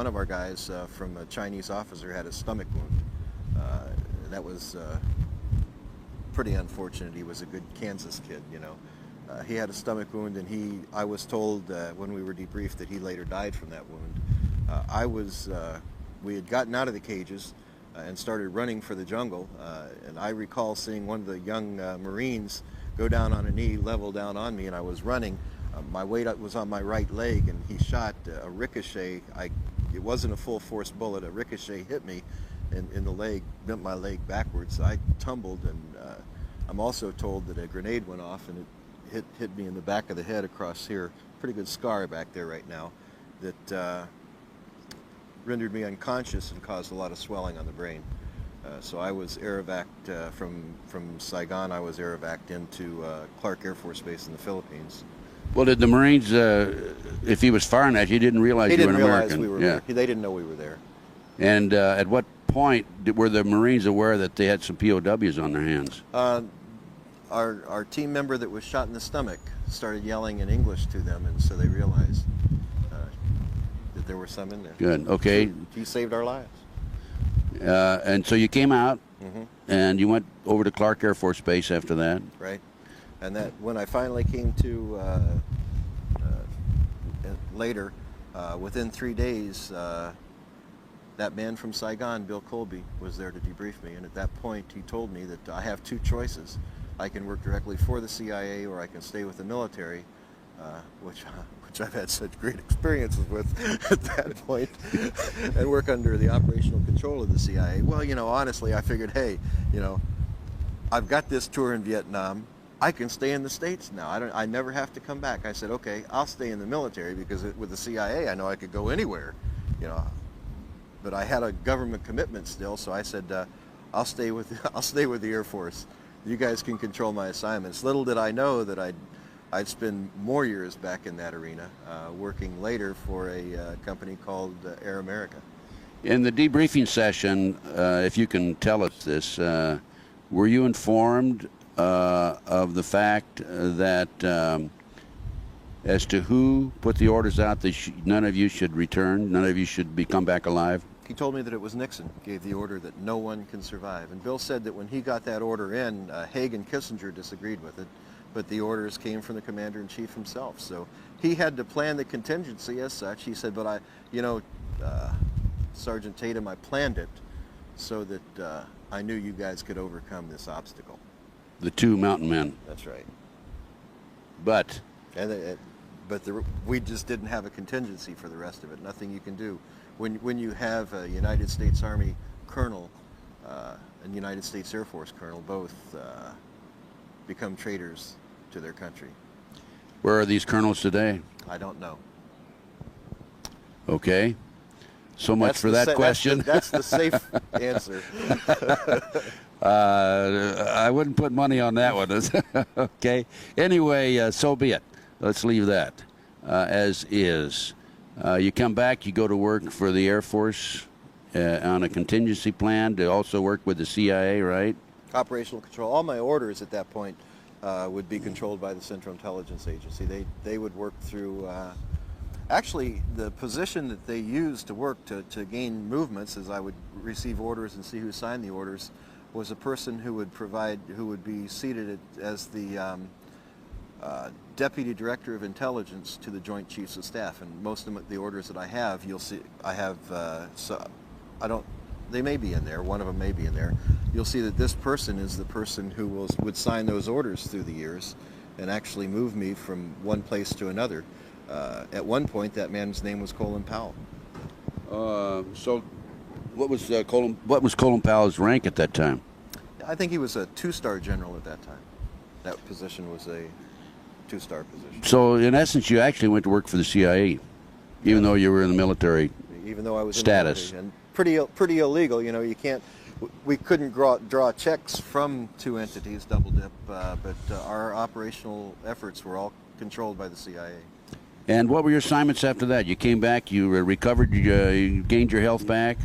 of our guys from a Chinese officer had a stomach wound. That was pretty unfortunate. He was a good Kansas kid, you know. He had a stomach wound, and I was told when we were debriefed that he later died from that wound. We had gotten out of the cages and started running for the jungle, and I recall seeing one of the young Marines go down on a knee, level down on me, and I was running. My weight was on my right leg, and he shot a ricochet. It wasn't a full force bullet. A ricochet hit me in the leg, bent my leg backwards. I tumbled, and I'm also told that a grenade went off, and it hit me in the back of the head across here. Pretty good scar back there right now that rendered me unconscious and caused a lot of swelling on the brain. So I was air-evac'd from Saigon. I was air-evac'd into Clark Air Force Base in the Philippines. Well, did the Marines, if he was firing at you, didn't realize you were an American? They didn't realize we were there. They didn't know we were there. And at what point were the Marines aware that they had some POWs on their hands? Our team member that was shot in the stomach started yelling in English to them, and so they realized that there were some in there. Good. Okay. He saved our lives. And so you came out, and you went over to Clark Air Force Base after that. Right. And that when I finally came to later, within 3 days, that man from Saigon, Bill Colby, was there to debrief me. And at that point, he told me that I have 2 choices. I can work directly for the CIA, or I can stay with the military, which I've had such great experiences with at that point, and work under the operational control of the CIA. Well, you know, honestly, I figured, hey, you know, I've got this tour in Vietnam. I can stay in the States now. I never have to come back. I said, okay, I'll stay in the military, because with the CIA, I know I could go anywhere, you know. But I had a government commitment still, so I said, I'll stay with the Air Force. You guys can control my assignments. Little did I know that I'd spend more years back in that arena, working later for a company called Air America. In the debriefing session, if you can tell us this, were you informed of the fact that as to who put the orders out that none of you should return, none of you should come back alive? He told me that it was Nixon gave the order that no one can survive. And Bill said that when he got that order in, Haig and Kissinger disagreed with it, but the orders came from the commander-in-chief himself. So he had to plan the contingency as such. He said, but Sergeant Tatum, I planned it so that I knew you guys could overcome this obstacle. The 2 mountain men. That's right. But we just didn't have a contingency for the rest of it. Nothing you can do. When you have a United States Army colonel and United States Air Force colonel both become traitors to their country. Where are these colonels today? I don't know. Okay. So much for that question. That's the safe answer. I wouldn't put money on that one. Okay. Anyway, so be it. Let's leave that as is. You come back, you go to work for the Air Force on a contingency plan to also work with the CIA, right? Operational control. All my orders at that point would be controlled by the Central Intelligence Agency. They would work through... actually, the position that they used to work to gain movements, as I would receive orders and see who signed the orders, was a person who would be seated as the Deputy Director of Intelligence to the Joint Chiefs of Staff. And most of the orders that I have, you'll see, I have, they may be in there, one of them may be in there. You'll see that this person is the person who would sign those orders through the years and actually move me from one place to another. At one point, that man's name was Colin Powell. So what was Colin Powell's rank at that time? I think he was a 2-star general at that time. That position was a 2-star position. So in essence, you actually went to work for the CIA, even though you were in the military. Even though I was status. In the military, and pretty illegal. You know, you can't. We couldn't draw checks from 2 entities, double dip, but our operational efforts were all controlled by the CIA. And what were your assignments after that? You came back, you recovered, you gained your health back.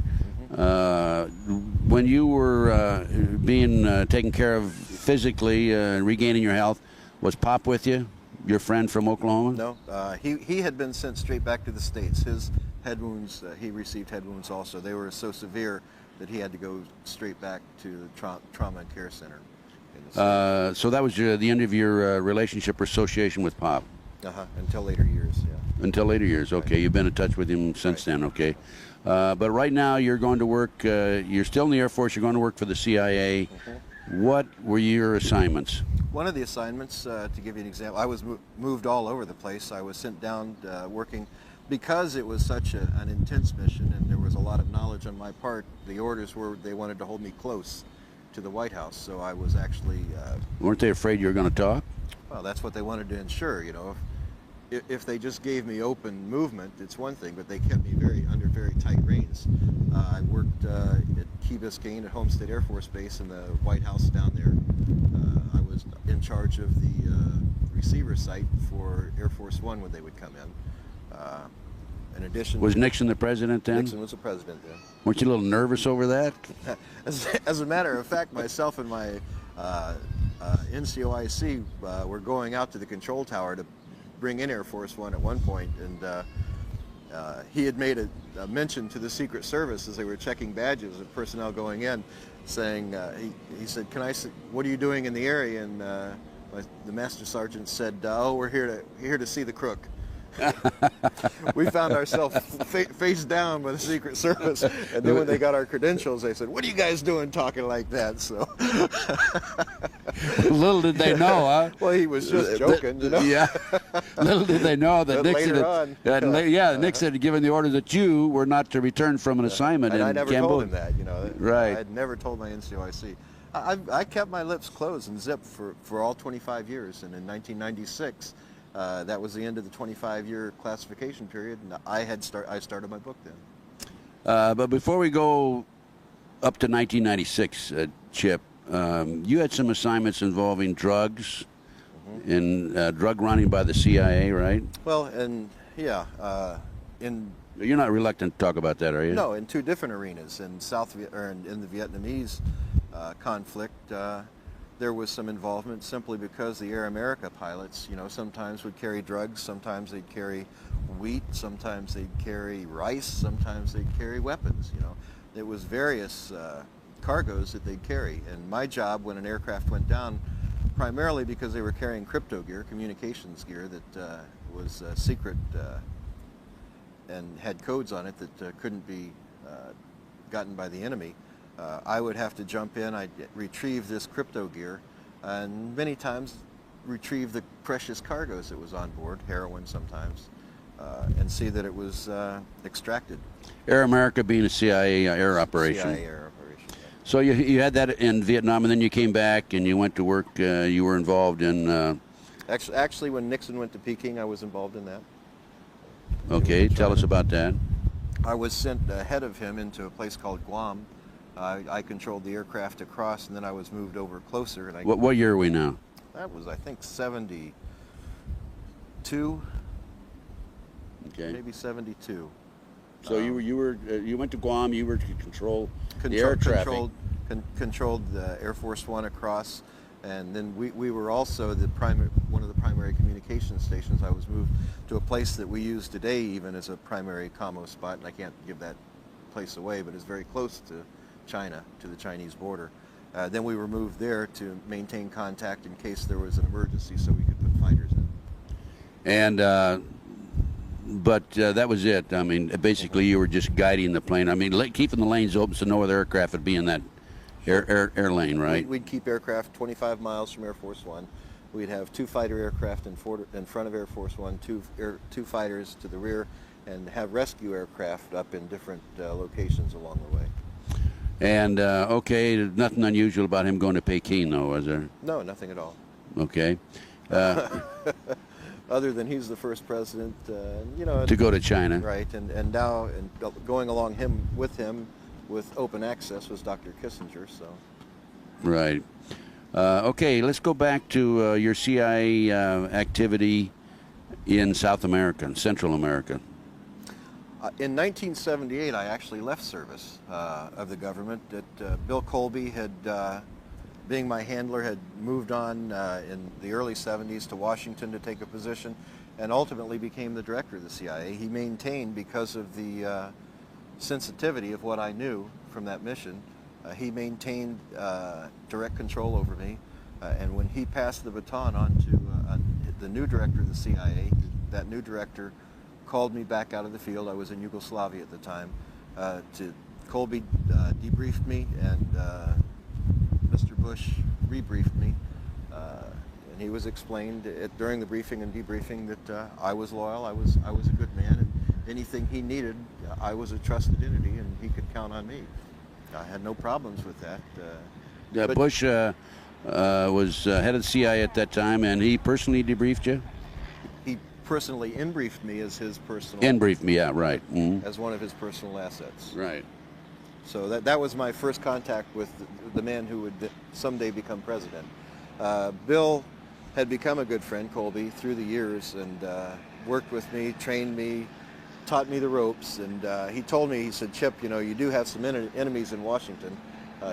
When you were being taken care of physically, regaining your health, was Pop with you, your friend from Oklahoma? No, he had been sent straight back to the States. His head wounds, he received head wounds also. They were so severe that he had to go straight back to the trauma and care center. So that was the end of your relationship or association with Pop? Until later years, yeah. Until later years, okay. Right. You've been in touch with him since then, okay. But right now you're going to work, you're still in the Air Force, you're going to work for the CIA. What were your assignments? One of the assignments, to give you an example, I was moved all over the place. I was sent down working, because it was such an intense mission and there was a lot of knowledge on my part. The orders were they wanted to hold me close to the White House, so I was actually... Weren't they afraid you were going to talk? Well, that's what they wanted to ensure, you know. If they just gave me open movement, it's one thing, but they kept me under very tight reins. I worked at Key Biscayne at Homestead Air Force Base in the White House down there. I was in charge of the receiver site for Air Force One when they would come in. In addition, was Nixon the president then? Nixon was the president then. Weren't you a little nervous over that? As a matter of fact, myself and my NCOIC were going out to the control tower to bring in Air Force One at one point, and he had made a mention to the Secret Service as they were checking badges of personnel going in, saying, he said, what are you doing in the area? And the Master Sergeant said, oh, we're here to see the crook. We found ourselves face down by the Secret Service, and then when they got our credentials, they said, "What are you guys doing talking like that?" So, little did they know, huh? Well, he was just joking, you know. Yeah. Little did they know that Nixon, Nixon had given the order that you were not to return from an assignment and in I never Cambodia. told him that, you know. Right. I had never told my NCOIC. I kept my lips closed and zipped for all 25 years, and in 1996. That was the end of the 25-year classification period, and I started my book then. But before we go up to 1996, Chip, you had some assignments involving drugs and drug running by the CIA, right? Well, and yeah, you're not reluctant to talk about that, are you? No, in two different arenas. In in the Vietnamese conflict. There was some involvement simply because the Air America pilots, you know, sometimes would carry drugs, sometimes they'd carry wheat, sometimes they'd carry rice, sometimes they'd carry weapons, you know. It was various cargoes that they'd carry. And my job when an aircraft went down, primarily because they were carrying crypto gear, communications gear that was secret and had codes on it that couldn't be gotten by the enemy. I would have to jump in, I'd retrieve this crypto gear, and many times retrieve the precious cargoes that was on board, heroin sometimes, and see that it was extracted. Air America being a CIA air operation. CIA air operation, yeah. So you had that in Vietnam, and then you came back and you went to work, you were involved in... Actually, when Nixon went to Peking, I was involved in that. Okay, tell us about that. I was sent ahead of him into a place called Guam. I controlled the aircraft across, and then I was moved over closer. And what year are we now? That was, I think, 72. Okay. Maybe 72. So you went to Guam. You were to control the air traffic. Controlled the Air Force One across, and then we were also one of the primary communication stations. I was moved to a place that we use today, even as a primary commo spot, and I can't give that place away, but it's very close to China, to the Chinese border. Then we were moved there to maintain contact in case there was an emergency, so we could put fighters in. And but that was it. I mean, basically you were just guiding the plane. I mean, keeping the lanes open so no other aircraft would be in that air lane, right? We'd keep aircraft 25 miles from Air Force One. We'd have two fighter aircraft in front of Air Force One, two fighters to the rear, and have rescue aircraft up in different locations along the way. And, okay, there's nothing unusual about him going to Peking, though, was there? No, nothing at all. Okay. Other than he's the first president, you know... To go to China. Right, and now going along with him with open access was Dr. Kissinger, so... Right. Okay, let's go back to your CIA activity in South America, Central America? In 1978, I actually left service of the government. Bill Colby had, being my handler, had moved on in the early 70s to Washington to take a position, and ultimately became the director of the CIA. He maintained, because of the sensitivity of what I knew from that mission, he maintained direct control over me. And when he passed the baton on to the new director of the CIA, that new director called me back out of the field. I was in Yugoslavia at the time. Colby debriefed me, and Mr. Bush rebriefed me. And he was explained during the briefing and debriefing that I was loyal, I was a good man, and anything he needed, I was a trusted entity, and he could count on me. I had no problems with that. Bush was head of the CIA at that time, and he personally debriefed you? He personally in-briefed me as his personal... In-briefed me, yeah, right. Mm-hmm. As one of his personal assets. Right. So that was my first contact with the man who would someday become president. Bill had become a good friend, Colby, through the years, and worked with me, trained me, taught me the ropes, and he told me, he said, Chip, you do have some enemies in Washington.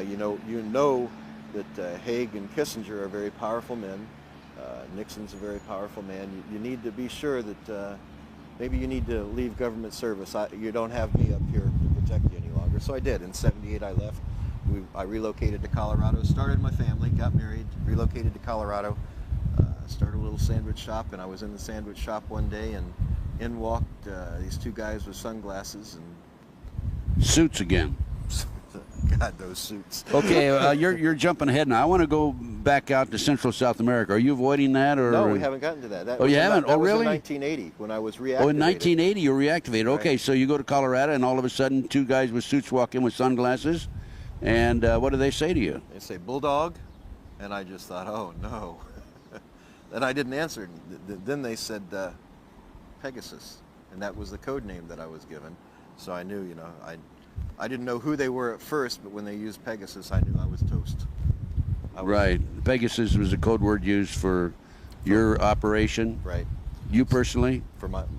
You know that Haig and Kissinger are very powerful men. Nixon's a very powerful man. You need to be sure that maybe you need to leave government service. You don't have me up here to protect you any longer. So I did. In '78 I left. I relocated to Colorado, started my family, got married, relocated to Colorado, started a little sandwich shop, and I was in the sandwich shop one day, and in walked these two guys with sunglasses and... Suits again. God, those suits. Okay, you're jumping ahead now. I want to go back out to Central South America. Are you avoiding that, or? No, we haven't gotten to that. You haven't? That really? was in 1980 when I was reactivated. Oh, in 1980 you were reactivated. Okay, right. So you go to Colorado, and all of a sudden, two guys with suits walk in with sunglasses, and what do they say to you? They say Bulldog, and I just thought, oh no. And I didn't answer. Then they said Pegasus, and that was the code name that I was given. So I knew, I didn't know who they were at first, but when they used Pegasus, I knew I was toast. Right. Pegasus was a code word used for your operation. Right. You personally?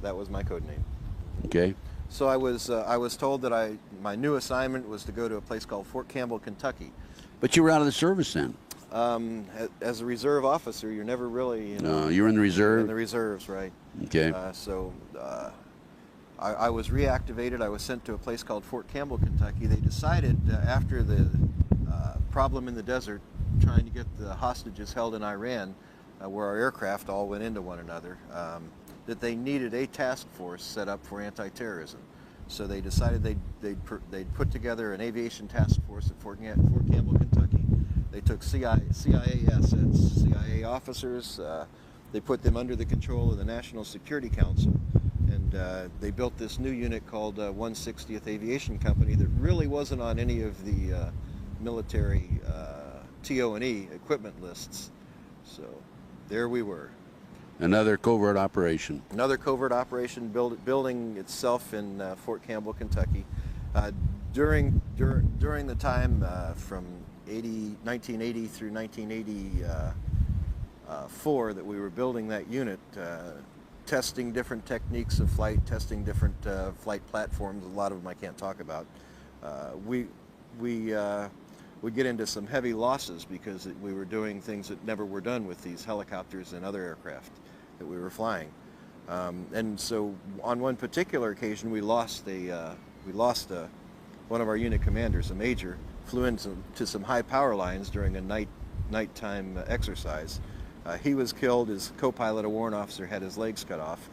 That was my code name. Okay. So I was told that my new assignment was to go to a place called Fort Campbell, Kentucky. But you were out of the service then. As a reserve officer, you're never really... No, you were in the reserve? In the reserves, right. Okay. I was reactivated. I was sent to a place called Fort Campbell, Kentucky. They decided after the problem in the desert, trying to get the hostages held in Iran, where our aircraft all went into one another, that they needed a task force set up for anti-terrorism. So they decided they'd put together an aviation task force at Fort Campbell, Kentucky. They took CIA assets, CIA officers, they put them under the control of the National Security Council, and they built this new unit called 160th Aviation Company that really wasn't on any of the military TO&E equipment lists. So there we were. Another covert operation. Another covert operation building itself in Fort Campbell, Kentucky. During the time from 1980 through 1984 that we were building that unit, testing different techniques of flight, testing different flight platforms. A lot of them I can't talk about. We would get into some heavy losses because we were doing things that never were done with these helicopters and other aircraft that we were flying. And so on one particular occasion, we lost one of our unit commanders, a major, flew into some high power lines during a nighttime exercise. He was killed. His co-pilot, a warrant officer, had his legs cut off.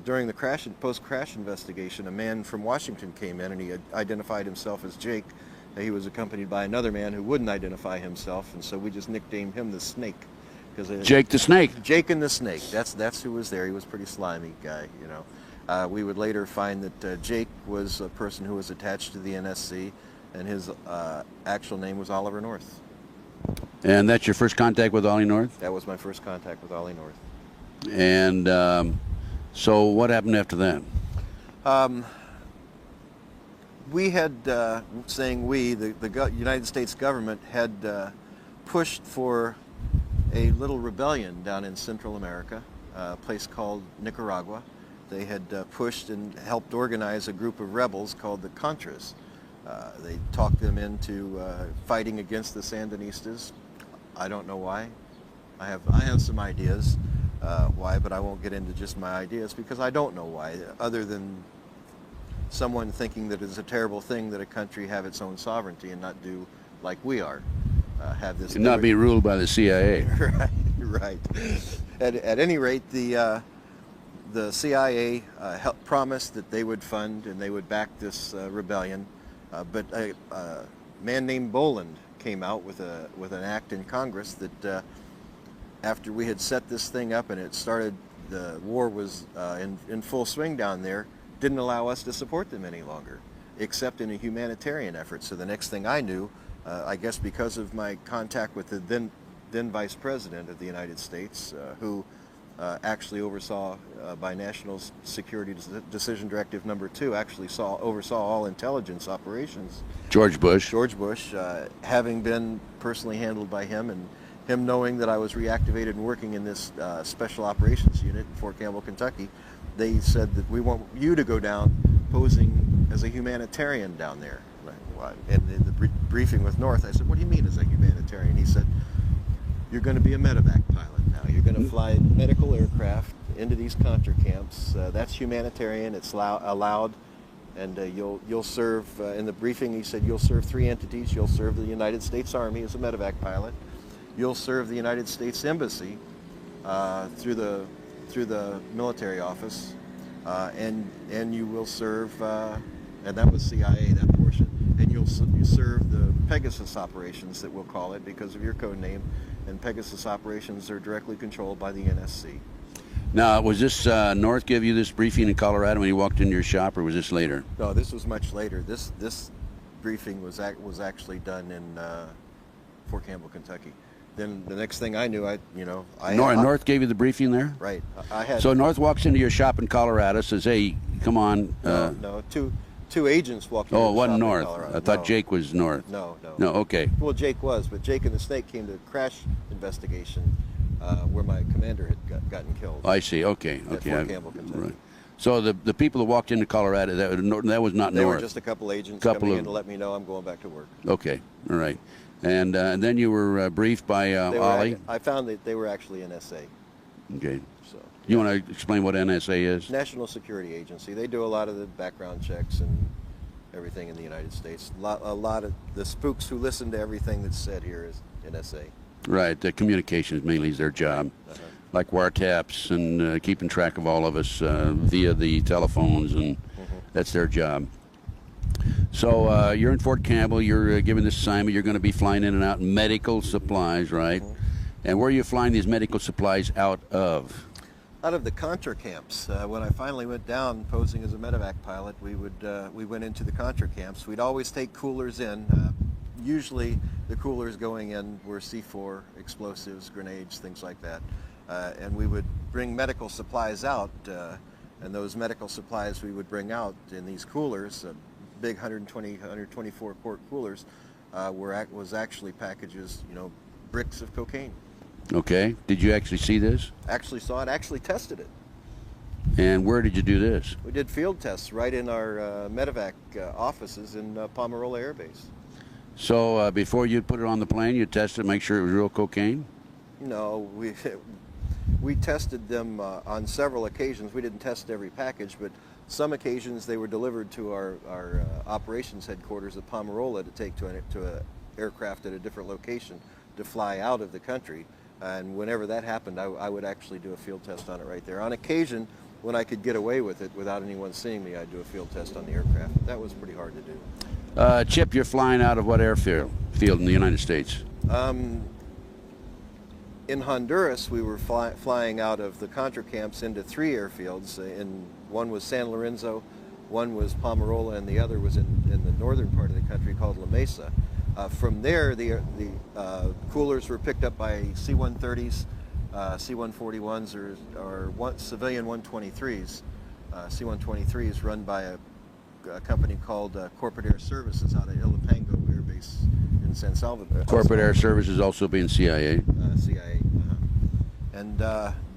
During the post-crash investigation, a man from Washington came in and he identified himself as Jake. He was accompanied by another man who wouldn't identify himself, and so we just nicknamed him the Snake. Jake the Snake. Jake and the Snake. That's who was there. He was a pretty slimy guy, We would later find that Jake was a person who was attached to the NSC, and his actual name was Oliver North. And that's your first contact with Ollie North? That was my first contact with Ollie North. And so what happened after that? We had, the United States government had pushed for a little rebellion down in Central America. a place called Nicaragua. They had pushed and helped organize a group of rebels called the Contras. They talked them into fighting against the Sandinistas. I don't know why. I have some ideas why, but I won't get into just my ideas because I don't know why, other than someone thinking that it's a terrible thing that a country have its own sovereignty and not do like we are. Have this And not be ruled by the CIA. Right, right. At any rate, the CIA promised that they would fund and they would back this rebellion, but a man named Boland came out with an act in Congress that after we had set this thing up and it started, the war was in full swing down there, didn't allow us to support them any longer, except in a humanitarian effort. So the next thing I knew, I guess because of my contact with the then Vice President of the United States, who actually oversaw by National Security Decision Directive Number 2, actually oversaw all intelligence operations. George Bush. George Bush, having been personally handled by him, and him knowing that I was reactivated and working in this Special Operations Unit in Fort Campbell, Kentucky, they said that we want you to go down posing as a humanitarian down there. And in the briefing with North, I said, what do you mean as a humanitarian? He said, you're going to be a medevac pilot now. You're going to fly medical aircraft into these Contra camps. That's humanitarian. It's allowed. And you'll serve, in the briefing he said, you'll serve 3 entities. You'll serve the United States Army as a medevac pilot. You'll serve the United States Embassy through the military office. And you will serve, and that was CIA, that portion. And you serve the Pegasus operations, that we'll call it, because of your code name. And Pegasus operations are directly controlled by the NSC. Now, was this North give you this briefing in Colorado when you walked into your shop, or was this later? No, this was much later. This briefing was actually done in Fort Campbell, Kentucky. Then the next thing I knew, North gave you the briefing there? Right. I had. So North walks into your shop in Colorado, says, "Hey, come on." No, two agents walked into Oh, it the wasn't shop in North. Colorado. I thought No. Jake was North. No. No, okay. Well, Jake was, but Jake and the Snake came to a crash investigation where my commander had gotten killed. I see. Okay. At Fort Campbell, Kentucky. Right. So the people that walked into Colorado, that was not They North. were just a couple agents coming in to let me know I'm going back to work. Okay. All right. And then you were briefed by Ollie. I found that they were actually NSA. Okay. So You want to explain what NSA is? National Security Agency. They do a lot of the background checks and everything in the United States. A lot of the spooks who listen to everything that's said here is NSA. Right. The communications mainly is their job. Uh-huh. Like wiretaps and keeping track of all of us via the telephones, and that's their job. So you're in Fort Campbell. You're given this assignment. You're going to be flying in and out medical supplies, right? And where are you flying these medical supplies out of? Out of the Contra camps. When I finally went down posing as a medevac pilot, we went into the Contra camps. We'd always take coolers in. Usually the coolers going in were C4, explosives, grenades, things like that. And we would bring medical supplies out, and those medical supplies we would bring out in these coolers, big 124 quart coolers, was actually packages, bricks of cocaine. Okay. Did you actually see this? Actually saw it, actually tested it. And where did you do this? We did field tests right in our medevac offices in Pomeroy Air Base. So before you put it on the plane, you tested, make sure it was real cocaine? No, we tested them on several occasions. We didn't test every package, but some occasions they were delivered to our operations headquarters at Pomeroy to take to an aircraft at a different location to fly out of the country. And whenever that happened, I would actually do a field test on it right there. On occasion, when I could get away with it without anyone seeing me, I'd do a field test on the aircraft. That was pretty hard to do. Chip, you're flying out of what airfield in the United States? In Honduras, we were flying out of the Contra camps into 3 airfields. One was San Lorenzo, one was Pomeroy, and the other was in the northern part of the country called La Mesa. From there, the coolers were picked up by C-130s, C-141s, or civilian 123s. C-123s run by a company called Corporate Air Services out of Ilopango Air Base in San Salvador. Corporate Air Services also being CIA. CIA. And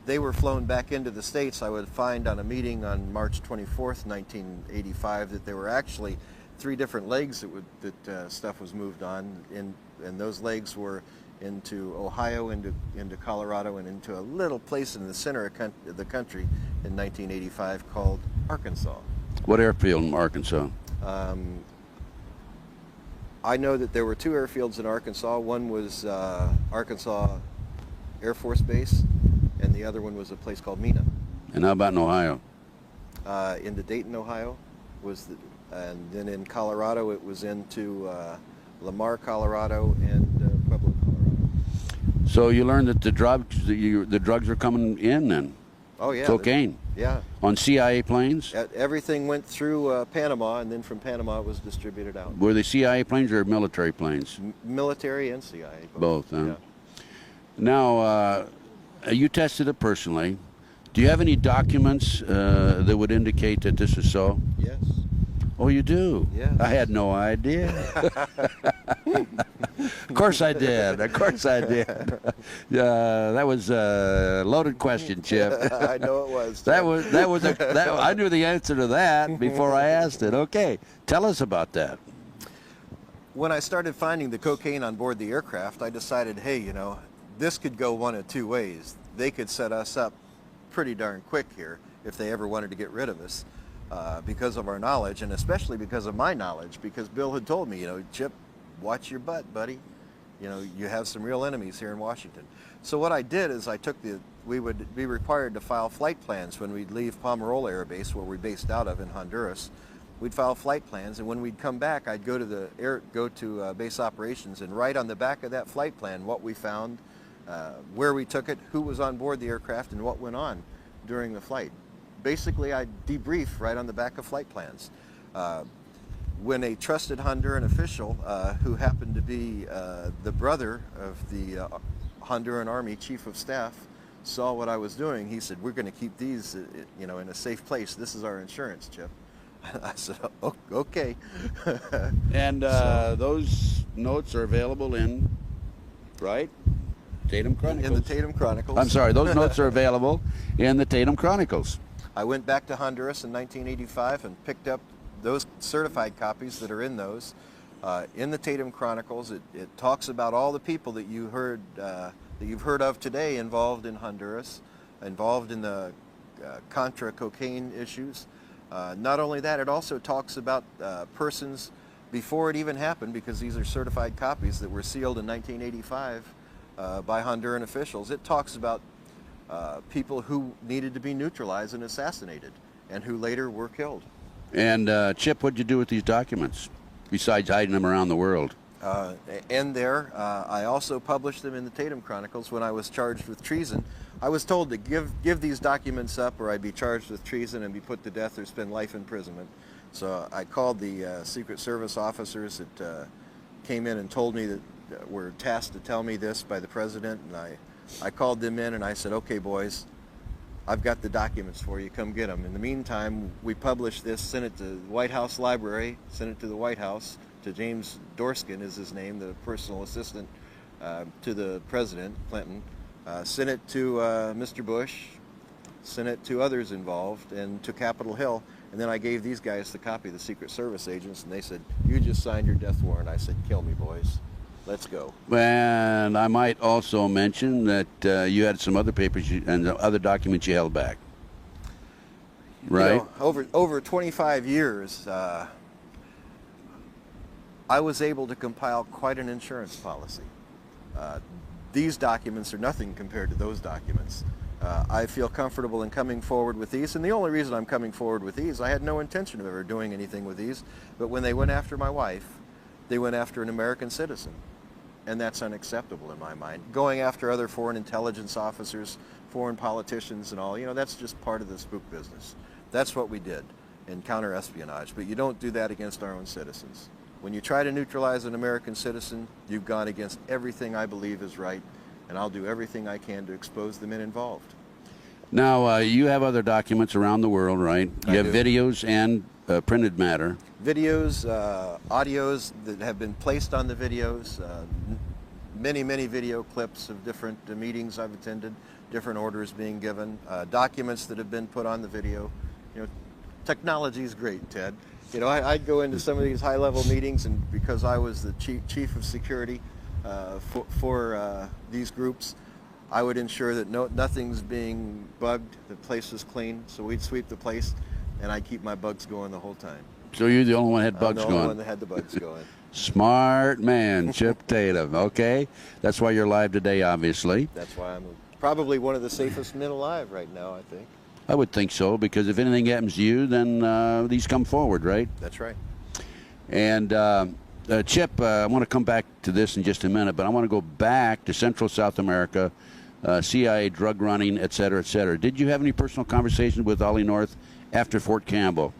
they were flown back into the States, I would find on a meeting on March 24th, 1985, that there were actually 3 different legs that stuff was moved on, and those legs were into Ohio, into Colorado, and into a little place in the center of the country in 1985 called Arkansas. What airfield in Arkansas? I know that there were 2 airfields in Arkansas. One was Arkansas Air Force Base, and the other one was a place called Mena. And how about in Ohio? Into Dayton, Ohio, and then in Colorado it was into Lamar, Colorado, and Pueblo, Colorado. So you learned that the drugs are coming in then? Oh yeah. Cocaine? Yeah. On CIA planes? Everything went through Panama, and then from Panama it was distributed out. Were they CIA planes or military planes? Military and CIA. Both, huh? Yeah. Now, you tested it personally. Do you have any documents that would indicate that this is so? Yes. Oh, you do? Yes. I had no idea. Of course I did. Of course I did. That was a loaded question, Chip. I know it was. I knew the answer to that before I asked it. Okay, tell us about that. When I started finding the cocaine on board the aircraft, I decided, hey, you know, this could go one of 2 ways. They could set us up pretty darn quick here if they ever wanted to get rid of us because of our knowledge, and especially because of my knowledge, because Bill had told me, you know, Chip, watch your butt, buddy. You know, you have some real enemies here in Washington. So what I did is we would be required to file flight plans when we'd leave Pomerola Air Base, where we're based out of in Honduras. We'd file flight plans, and when we'd come back, I'd go to base operations and write on the back of that flight plan what we found, where we took it, who was on board the aircraft, and what went on during the flight. Basically, I debrief right on the back of flight plans. When a trusted Honduran official, who happened to be the brother of the Honduran Army Chief of Staff, saw what I was doing, he said, "We're going to keep these, you know, in a safe place. This is our insurance, Chip." I said, "Oh, okay." And those notes are available in, right? Tatum Chronicles. In the Tatum Chronicles. I'm sorry, those notes are available in the Tatum Chronicles. I went back to Honduras in 1985 and picked up those certified copies that are in those. In the Tatum Chronicles, it talks about all the people that you've heard of today involved in Honduras, involved in the Contra cocaine issues. Not only that, it also talks about persons before it even happened, because these are certified copies that were sealed in 1985 by Honduran officials. It talks about people who needed to be neutralized and assassinated, and who later were killed. And Chip, what'd you do with these documents, besides hiding them around the world? I also published them in the Tatum Chronicles when I was charged with treason. I was told to give these documents up, or I'd be charged with treason and be put to death or spend life imprisonment. So I called the Secret Service officers that came in and told me that were tasked to tell me this by the president, and I called them in and I said, "Okay, boys, I've got the documents for you. Come get them." In the meantime, we published this, sent it to the White House Library, sent it to the White House, to James Dorskin is his name, the personal assistant to the president, Clinton. Sent it to Mr. Bush, sent it to others involved, and to Capitol Hill. And then I gave these guys the copy, the Secret Service agents, and they said, "You just signed your death warrant." I said, "Kill me, boys. Let's go." And I might also mention that you had some other papers and other documents you held back, right? You know, over 25 years, I was able to compile quite an insurance policy. These documents are nothing compared to those documents. I feel comfortable in coming forward with these, and the only reason I'm coming forward with these, I had no intention of ever doing anything with these, but when they went after my wife, they went after an American citizen, and that's unacceptable in my mind. Going after other foreign intelligence officers, foreign politicians and all, you know, that's just part of the spook business. That's what we did in counter-espionage, but you don't do that against our own citizens. When you try to neutralize an American citizen, you've gone against everything I believe is right, and I'll do everything I can to expose the men involved. Now, you have other documents around the world, right? You have videos and printed matter. Videos, audios that have been placed on the videos, many video clips of different meetings I've attended, different orders being given, documents that have been put on the video. You know, technology is great, Ted. You know, I'd go into some of these high-level meetings, and because I was the chief of security for these groups, I would ensure that nothing's being bugged, the place is clean, so we'd sweep the place, and I'd keep my bugs going the whole time. So you're the only one that had bugs I'm the going? only one that had the bugs going. Smart man, Chip Tatum. Okay, that's why you're live today, obviously. That's why I'm probably one of the safest men alive right now, I think. I would think so, because if anything happens to you, then these come forward, right? That's right. And Chip, I want to come back to this in just a minute, but I want to go back to Central South America, CIA drug running, et cetera, et cetera. Did you have any personal conversations with Ollie North after Fort Campbell?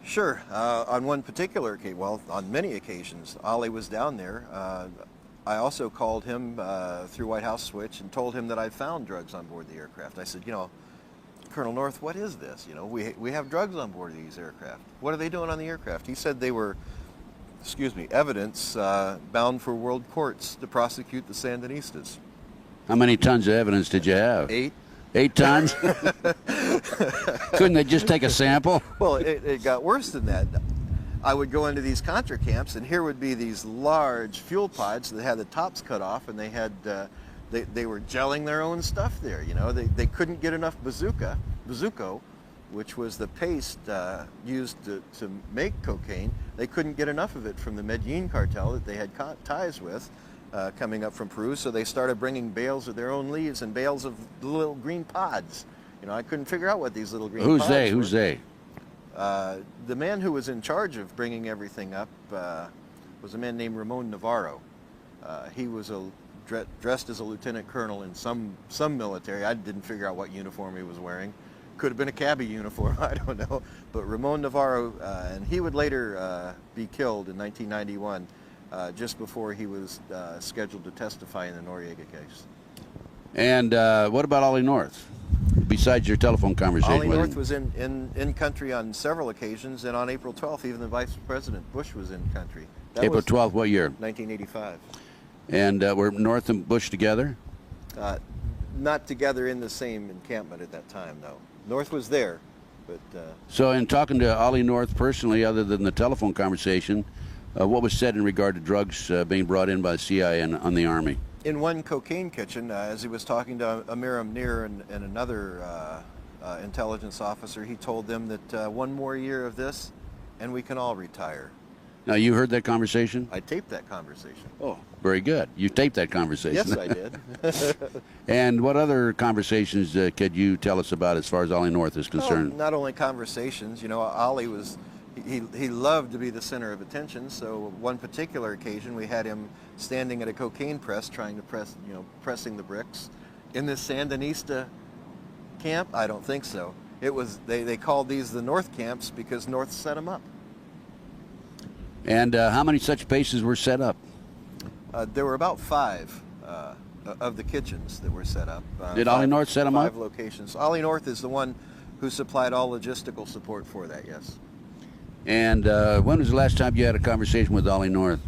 Sure. On one particular occasion, well, on many occasions, Ollie was down there. I also called him through White House Switch and told him that I found drugs on board the aircraft. I said, you know, Colonel North, what is this? You know, we have drugs on board these aircraft. What are they doing on the aircraft? He said they were, evidence bound for world courts to prosecute the Sandinistas. How many tons of evidence did you have? 8. 8 tons? Couldn't they just take a sample? Well, it got worse than that. I would go into these Contra camps, and here would be these large fuel pods that had the tops cut off, and they had they were gelling their own stuff there. You know, they couldn't get enough bazuco, which was the paste used to make cocaine. They couldn't get enough of it from the Medellin cartel that they had ties with coming up from Peru, so they started bringing bales of their own leaves and bales of little green pods. You know, I couldn't figure out what these little green pods were. Who's they? The man who was in charge of bringing everything up was a man named Ramon Navarro. He was dressed as a lieutenant colonel in some military. I didn't figure out what uniform he was wearing. Could have been a cabbie uniform, I don't know. But Ramon Navarro, and he would later be killed in 1991, just before he was scheduled to testify in the Noriega case. And what about Ollie North? Besides your telephone conversation Ollie with North him? was in country on several occasions, and on April 12th, even the Vice President Bush was in country. That April was 12th, what year? 1985. And were North and Bush together? Not together in the same encampment at that time, no. North was there, but... So in talking to Ollie North personally, other than the telephone conversation, what was said in regard to drugs being brought in by the CIA and on the Army? In one cocaine kitchen, as he was talking to Amir Amnir and another intelligence officer, he told them that one more year of this and we can all retire. Now, you heard that conversation? I taped that conversation. Oh, very good. You taped that conversation. Yes, I did. And what other conversations could you tell us about as far as Ollie North is concerned? Well, not only conversations. You know, Ollie was... He loved to be the center of attention, so one particular occasion we had him standing at a cocaine press trying to pressing the bricks. In this Sandinista camp? I don't think so. It was, they called these the North camps because North set them up. And how many such bases were set up? There were about 5 of the kitchens that were set up. Did Ollie North set them up? 5 locations. Ollie North is the one who supplied all logistical support for that, yes. And when was the last time you had a conversation with Ollie North?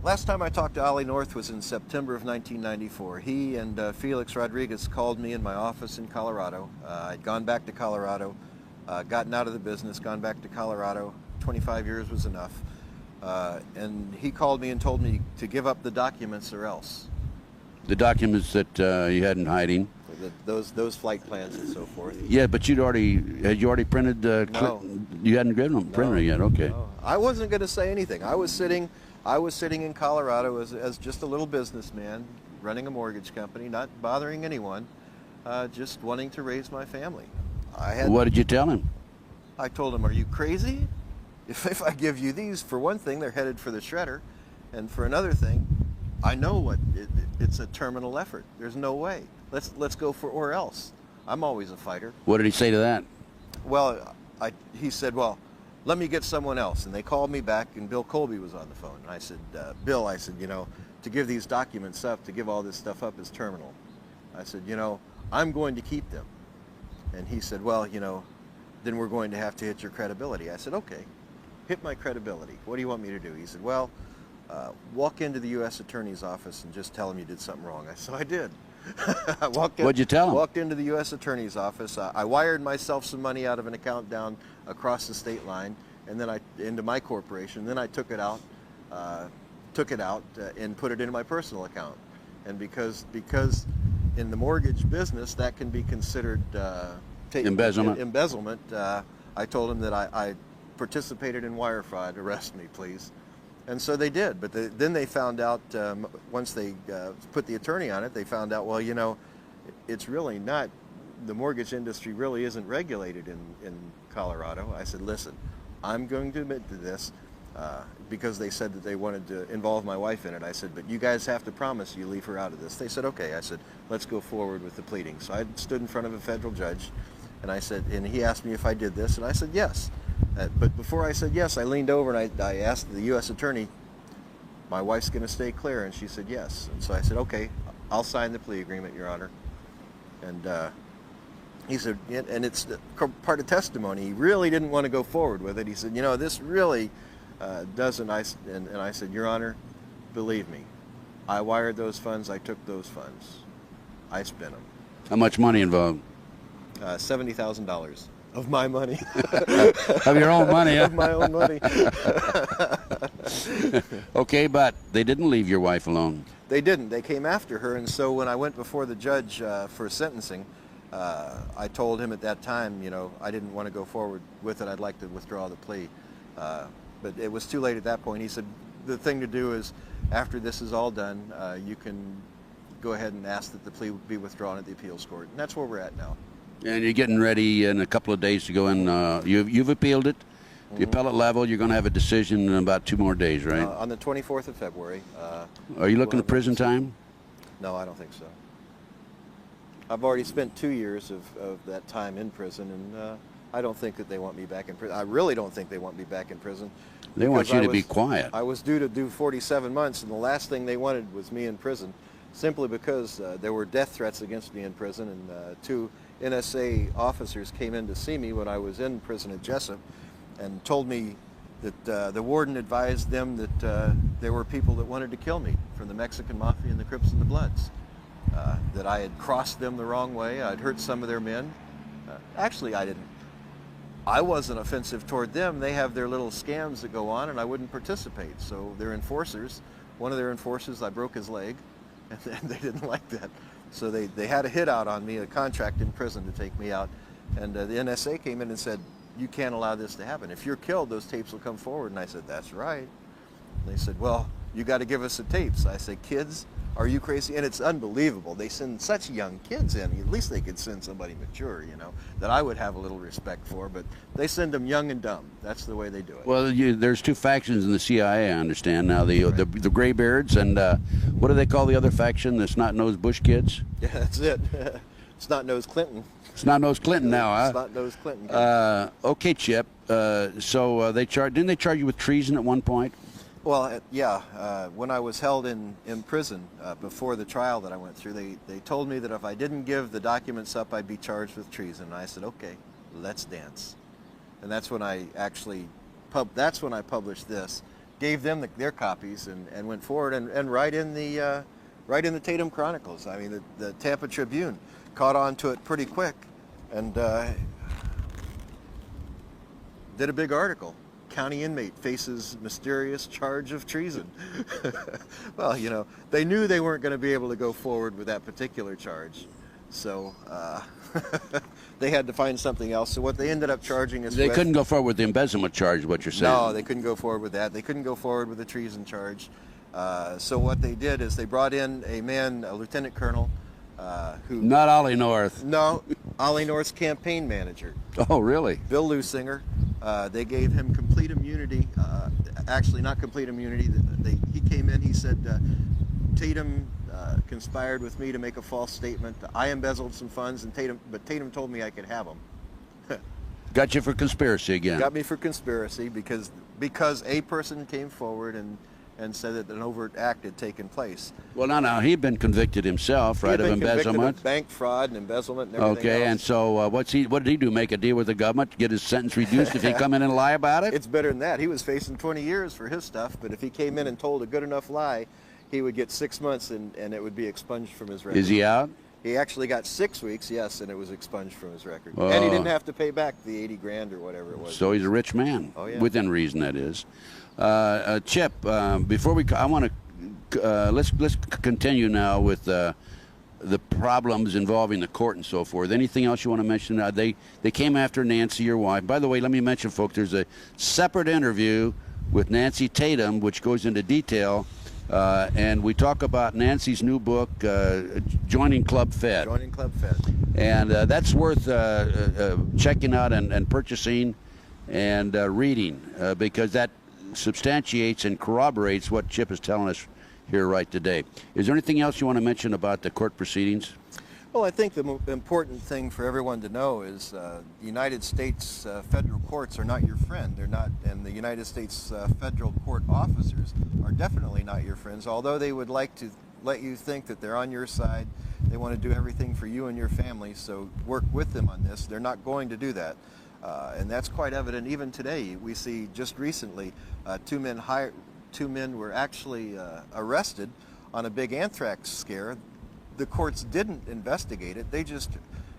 Last time I talked to Ollie North was in September of 1994. He and Felix Rodriguez called me in my office in Colorado. I'd gone back to Colorado, gotten out of the business, gone back to Colorado. 25 years was enough. And he called me and told me to give up the documents or else. The documents that you had in hiding? Those flight plans and so forth. Yeah, but had you already printed No. You hadn't given them printer yet, okay. No. I wasn't going to say anything. I was sitting in Colorado as just a little businessman, running a mortgage company, not bothering anyone, just wanting to raise my family. What did you tell him? I told him, are you crazy? If I give you these, for one thing, they're headed for the shredder, and for another thing, I know it's a terminal effort. There's no way. Let's go for or else. I'm always a fighter. What did he say to that? Well, he said, well, let me get someone else. And they called me back, and Bill Colby was on the phone. And I said, Bill, you know, to give these documents up, to give all this stuff up is terminal. I said, you know, I'm going to keep them. And he said, well, you know, then we're going to have to hit your credibility. I said, okay, hit my credibility. What do you want me to do? He said, well, walk into the U.S. Attorney's office and just tell him you did something wrong. So I did. What'd you tell him? Walked into the U.S. Attorney's office. I wired myself some money out of an account down across the state line, and then into my corporation. Then I took it out, and put it into my personal account. And because in the mortgage business that can be considered embezzlement. I told him that I participated in wire fraud. Arrest me, please. And so they did, but then they found out, once they put the attorney on it, they found out, well, you know, it's really not, the mortgage industry really isn't regulated in Colorado. I said, listen, I'm going to admit to this, because they said that they wanted to involve my wife in it. I said, but you guys have to promise you leave her out of this. They said, okay. I said, let's go forward with the pleading. So I stood in front of a federal judge, and I said, and he asked me if I did this, and I said, yes. But before I said yes, I leaned over and I asked the U.S. Attorney, my wife's going to stay clear, and she said yes. And so I said, okay, I'll sign the plea agreement, Your Honor. And he said, and it's part of testimony, he really didn't want to go forward with it. He said, you know, this really doesn't, and I said, Your Honor, believe me, I wired those funds, I took those funds, I spent them. How much money involved? $70,000 of my money. Of your own money, huh? Of my own money. Okay, but they didn't leave your wife alone. They didn't. They came after her, and so when I went before the judge for sentencing, I told him at that time, you know, I didn't want to go forward with it. I'd like to withdraw the plea. But it was too late at that point. He said, the thing to do is, after this is all done, you can go ahead and ask that the plea be withdrawn at the appeals court. And that's where we're at now. And you're getting ready in a couple of days to go in. You've appealed it. The appellate level, you're going to have a decision in about 2 more days, right? On the 24th of February. Are you looking at prison time? No, I don't think so. I've already spent 2 years of that time in prison, and I don't think that they want me back in prison. I really don't think they want me back in prison. They want you to be quiet. I was due to do 47 months, and the last thing they wanted was me in prison, simply because there were death threats against me in prison, and 2 NSA officers came in to see me when I was in prison at Jessup and told me that the warden advised them that there were people that wanted to kill me from the Mexican Mafia and the Crips and the Bloods, that I had crossed them the wrong way, I'd hurt some of their men. Actually, I didn't. I wasn't offensive toward them. They have their little scams that go on, and I wouldn't participate. So their enforcers, one of their enforcers, I broke his leg, and they didn't like that. So they had a hit out on me, a contract in prison to take me out. And the NSA came in and said, you can't allow this to happen. If you're killed, those tapes will come forward. And I said, that's right. And they said, well, you got to give us the tapes. I said, kids, are you crazy? And it's unbelievable. They send such young kids in. At least they could send somebody mature, you know, that I would have a little respect for. But they send them young and dumb. That's the way they do it. Well, there's 2 factions in the CIA, I understand now. The graybeards and what do they call the other faction? The snot-nosed Bush kids? Yeah, that's it. Snot-nosed Clinton. Snot-nosed Clinton now, huh? Snot-nosed Clinton. Okay, Chip. So didn't they charge you with treason at one point? Well, yeah. When I was held in prison before the trial that I went through, they told me that if I didn't give the documents up, I'd be charged with treason. And I said, okay, let's dance. And that's when I actually published this, gave them their copies, and went forward and right in the Tatum Chronicles. I mean, the Tampa Tribune caught on to it pretty quick, and did a big article. County inmate faces mysterious charge of treason. Well, you know, they knew they weren't going to be able to go forward with that particular charge, so they had to find something else. So what they ended up charging us They couldn't go forward with the embezzment charge, what you're saying. No, they couldn't go forward with that. They couldn't go forward with the treason charge. So what they did is they brought in a lieutenant colonel, who... Not Ollie North. No, Ollie North's campaign manager. Oh, really? Bill Lusinger. They gave him complete immunity. Actually, not complete immunity. He came in, he said, Tatum conspired with me to make a false statement. I embezzled some funds, but Tatum told me I could have them. Got you for conspiracy again. Got me for conspiracy because a person came forward and said that an overt act had taken place. Well, no, he'd been convicted himself, right, of embezzlement. Of bank fraud and embezzlement and everything Okay, else. and so what did he do? Make a deal with the government to get his sentence reduced if he come in and lie about it? It's better than that. He was facing 20 years for his stuff, but if he came in and told a good enough lie, he would get 6 months and it would be expunged from his record. Is he out? He actually got 6 weeks, yes, and it was expunged from his record. And he didn't have to pay back the 80 grand or whatever it was. So he's a rich man. Oh, yeah. Within reason, that is. Chip, before I want to let's continue now with the problems involving the court and so forth. Anything else you want to mention? They came after Nancy, your wife. By the way, let me mention, folks, there's a separate interview with Nancy Tatum, which goes into detail, and we talk about Nancy's new book, Joining Club Fed. Joining Club Fed. And that's worth checking out and purchasing and reading because that substantiates and corroborates what Chip is telling us here right today. Is there anything else you want to mention about the court proceedings? Well, I think the important thing for everyone to know is the United States federal courts are not your friend. They're not, and the United States federal court officers are definitely not your friends, although they would like to let you think that they're on your side. They want to do everything for you and your family, so work with them on this. They're not going to do that. And that's quite evident even today. We see just recently two men were actually arrested on a big anthrax scare. The courts didn't investigate it. They just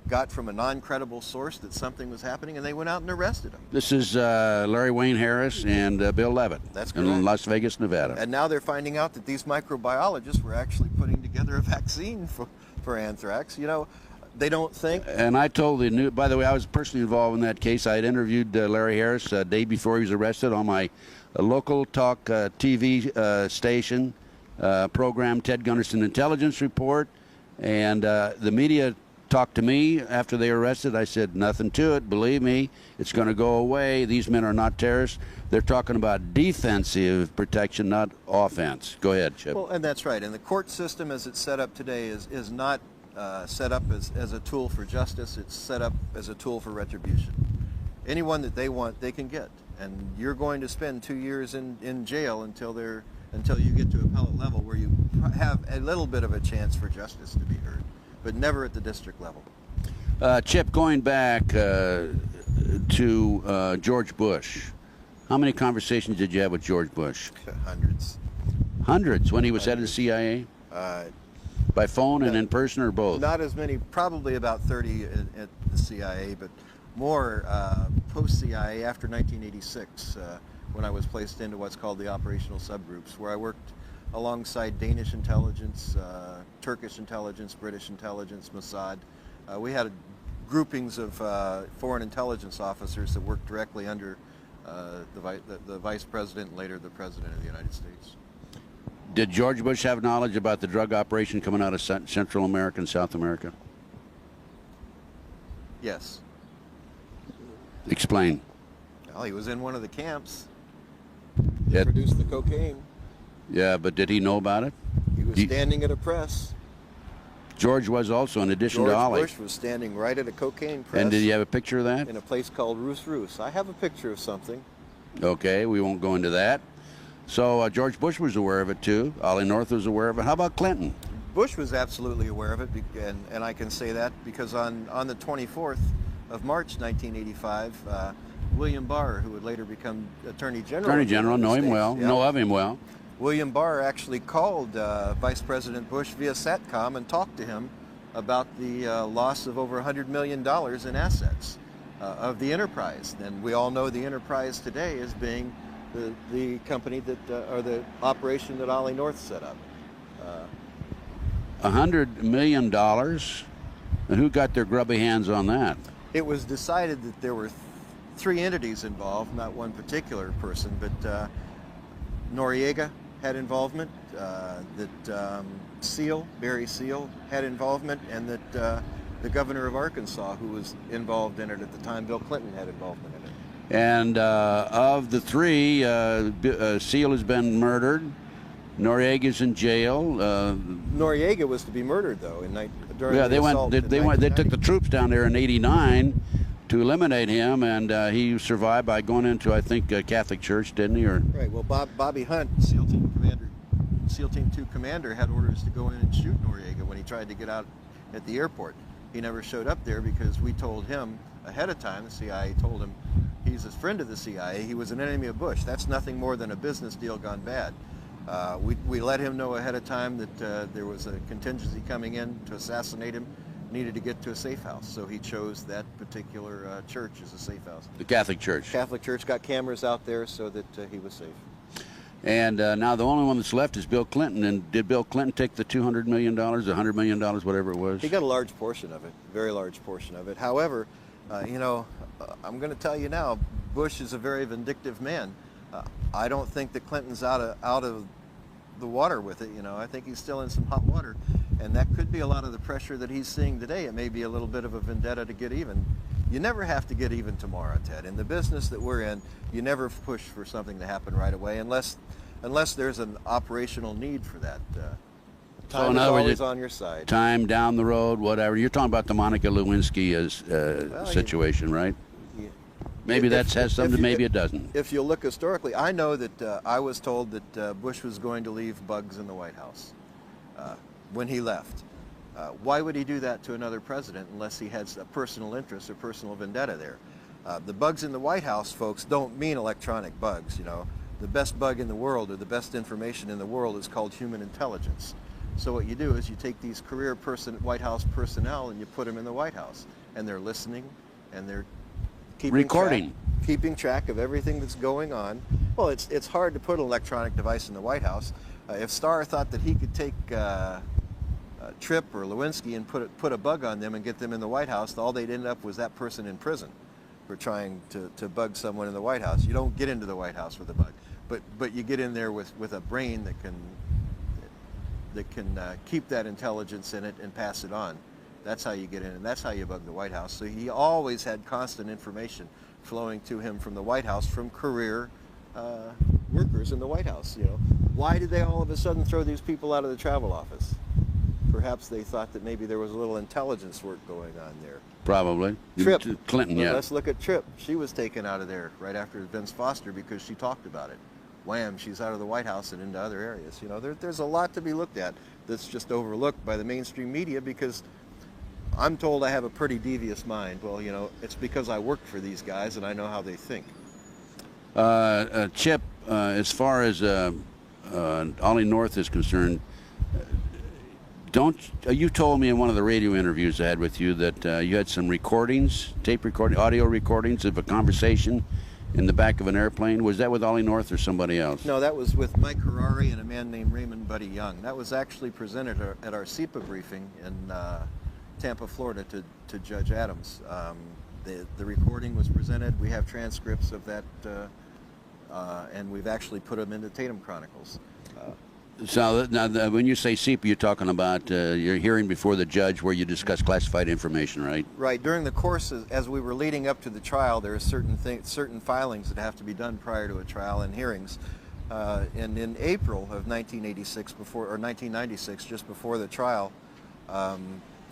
got from a non-credible source that something was happening, and they went out and arrested them. This is Larry Wayne Harris and Bill Levitt. That's in correct. Las Vegas, Nevada. And now they're finding out that these microbiologists were actually putting together a vaccine for anthrax. You know, they don't think. And I told the new, by the way, I was personally involved in that case. I had interviewed Larry Harris a day before he was arrested on my local talk TV station program, Ted Gunderson Intelligence Report. And the media talked to me after they were arrested. I said, nothing to it. Believe me, it's going to go away. These men are not terrorists. They're talking about defensive protection, not offense. Go ahead, Chip. Well, and that's right. And the court system as it's set up today is not set up as a tool for justice. It's set up as a tool for retribution. Anyone that they want, they can get. And you're going to spend 2 years in jail until you get to appellate level where you have a little bit of a chance for justice to be heard, but never at the district level. Chip, going back to George Bush, how many conversations did you have with George Bush? Hundreds. Hundreds when he was head of the CIA? By phone and in person or both? Not as many, probably about 30 at the CIA, but more post-CIA after 1986 when I was placed into what's called the operational subgroups, where I worked alongside Danish intelligence, Turkish intelligence, British intelligence, Mossad. We had groupings of foreign intelligence officers that worked directly under the Vice President and later the President of the United States. Did George Bush have knowledge about the drug operation coming out of Central America and South America? Yes. Explain. Well, he was in one of the camps. It, Produced the cocaine. yeah, but did he know about it? He was standing at a press. George was also, in addition to Ollie. George Bush was standing right at a cocaine press. And did you have a picture of that? In a place called Roos. I have a picture of something. Okay, we won't go into that. So George Bush was aware of it too. Ollie North was aware of it. How about Clinton? Bush was absolutely aware of it, and I can say that because on the 24th of March 1985, William Barr, who would later become Attorney General. Attorney General, know him well, yeah. know of him well. William Barr actually called Vice President Bush via SATCOM and talked to him about the loss of over $100 million in assets of the enterprise. And we all know the enterprise today as being the company that, or the operation that Ollie North set up. $100 million? And who got their grubby hands on that? It was decided that there were three entities involved, not one particular person, but Noriega had involvement, that Barry Seal had involvement, and that the governor of Arkansas, who was involved in it at the time, Bill Clinton, had involvement in it. And of the three, Seal has been murdered. Noriega's in jail. Noriega was to be murdered, though, during yeah, the assault in they took the troops down there in '89 to eliminate him, and he survived by going into, I think, a Catholic church, didn't he? Or right. Well, Bobby Hunt, SEAL Team Commander SEAL Team 2 commander had orders to go in and shoot Noriega when he tried to get out at the airport. He never showed up there because we told him ahead of time, the CIA told him he's a friend of the CIA, he was an enemy of Bush. That's nothing more than a business deal gone bad. We let him know ahead of time that there was a contingency coming in to assassinate him, needed to get to a safe house. So he chose that particular church as a safe house. The Catholic Church. Catholic Church got cameras out there so that he was safe. And now the only one that's left is Bill Clinton. And did Bill Clinton take the $200 million, $100 million, whatever it was? He got a large portion of it, very large portion of it. However, you know, I'm going to tell you now, Bush is a very vindictive man. I don't think that Clinton's out of the water with it. You know, I think he's still in some hot water, and that could be a lot of the pressure that he's seeing today. It may be a little bit of a vendetta to get even. You never have to get even tomorrow, Ted. In the business that we're in, you never push for something to happen right away unless there's an operational need for that. Time is always on your side. Time down the road, whatever. You're talking about the Monica Lewinsky situation, right? Yeah. Maybe that has something, maybe it doesn't. If you look historically, I know that I was told that Bush was going to leave bugs in the White House when he left. Why would he do that to another president unless he had a personal interest or personal vendetta there? The bugs in the White House, folks, don't mean electronic bugs. You know, the best bug in the world or the best information in the world is called human intelligence. So what you do is you take these career White House personnel and you put them in the White House, and they're listening and they're keeping track of everything that's going on. Well, it's hard to put an electronic device in the White House. If Starr thought that he could take Tripp or Lewinsky and put a bug on them and get them in the White House, all they'd end up was that person in prison for trying to bug someone in the White House. You don't get into the White House with a bug, but you get in there with a brain that can keep that intelligence in it and pass it on. That's how you get in, and that's how you bug the White House. So he always had constant information flowing to him from the White House from career workers in the White House. You know, why did they all of a sudden throw these people out of the travel office? Perhaps they thought that maybe there was a little intelligence work going on there. Probably. Tripp. Clinton, yeah. Let's look at Tripp. She was taken out of there right after Vince Foster because she talked about it. Wham, she's out of the White House and into other areas. You know, there's a lot to be looked at that's just overlooked by the mainstream media because I'm told I have a pretty devious mind. Well, you know, it's because I work for these guys and I know how they think. Chip, as far as Ollie North is concerned, you told me in one of the radio interviews I had with you that you had some recordings, audio recordings of a conversation in the back of an airplane. Was that with Ollie North or somebody else? No, that was with Mike Harari and a man named Raymond Buddy Young. That was actually presented at our CEPA briefing in Tampa, Florida to Judge Adams. The recording was presented. We have transcripts of that, and we've actually put them into Tatum Chronicles. So now, when you say CEPA, you're talking about your hearing before the judge where you discuss classified information, right? Right. During the course, as we were leading up to the trial, there are certain filings that have to be done prior to a trial and hearings. And in April of 1996, just before the trial,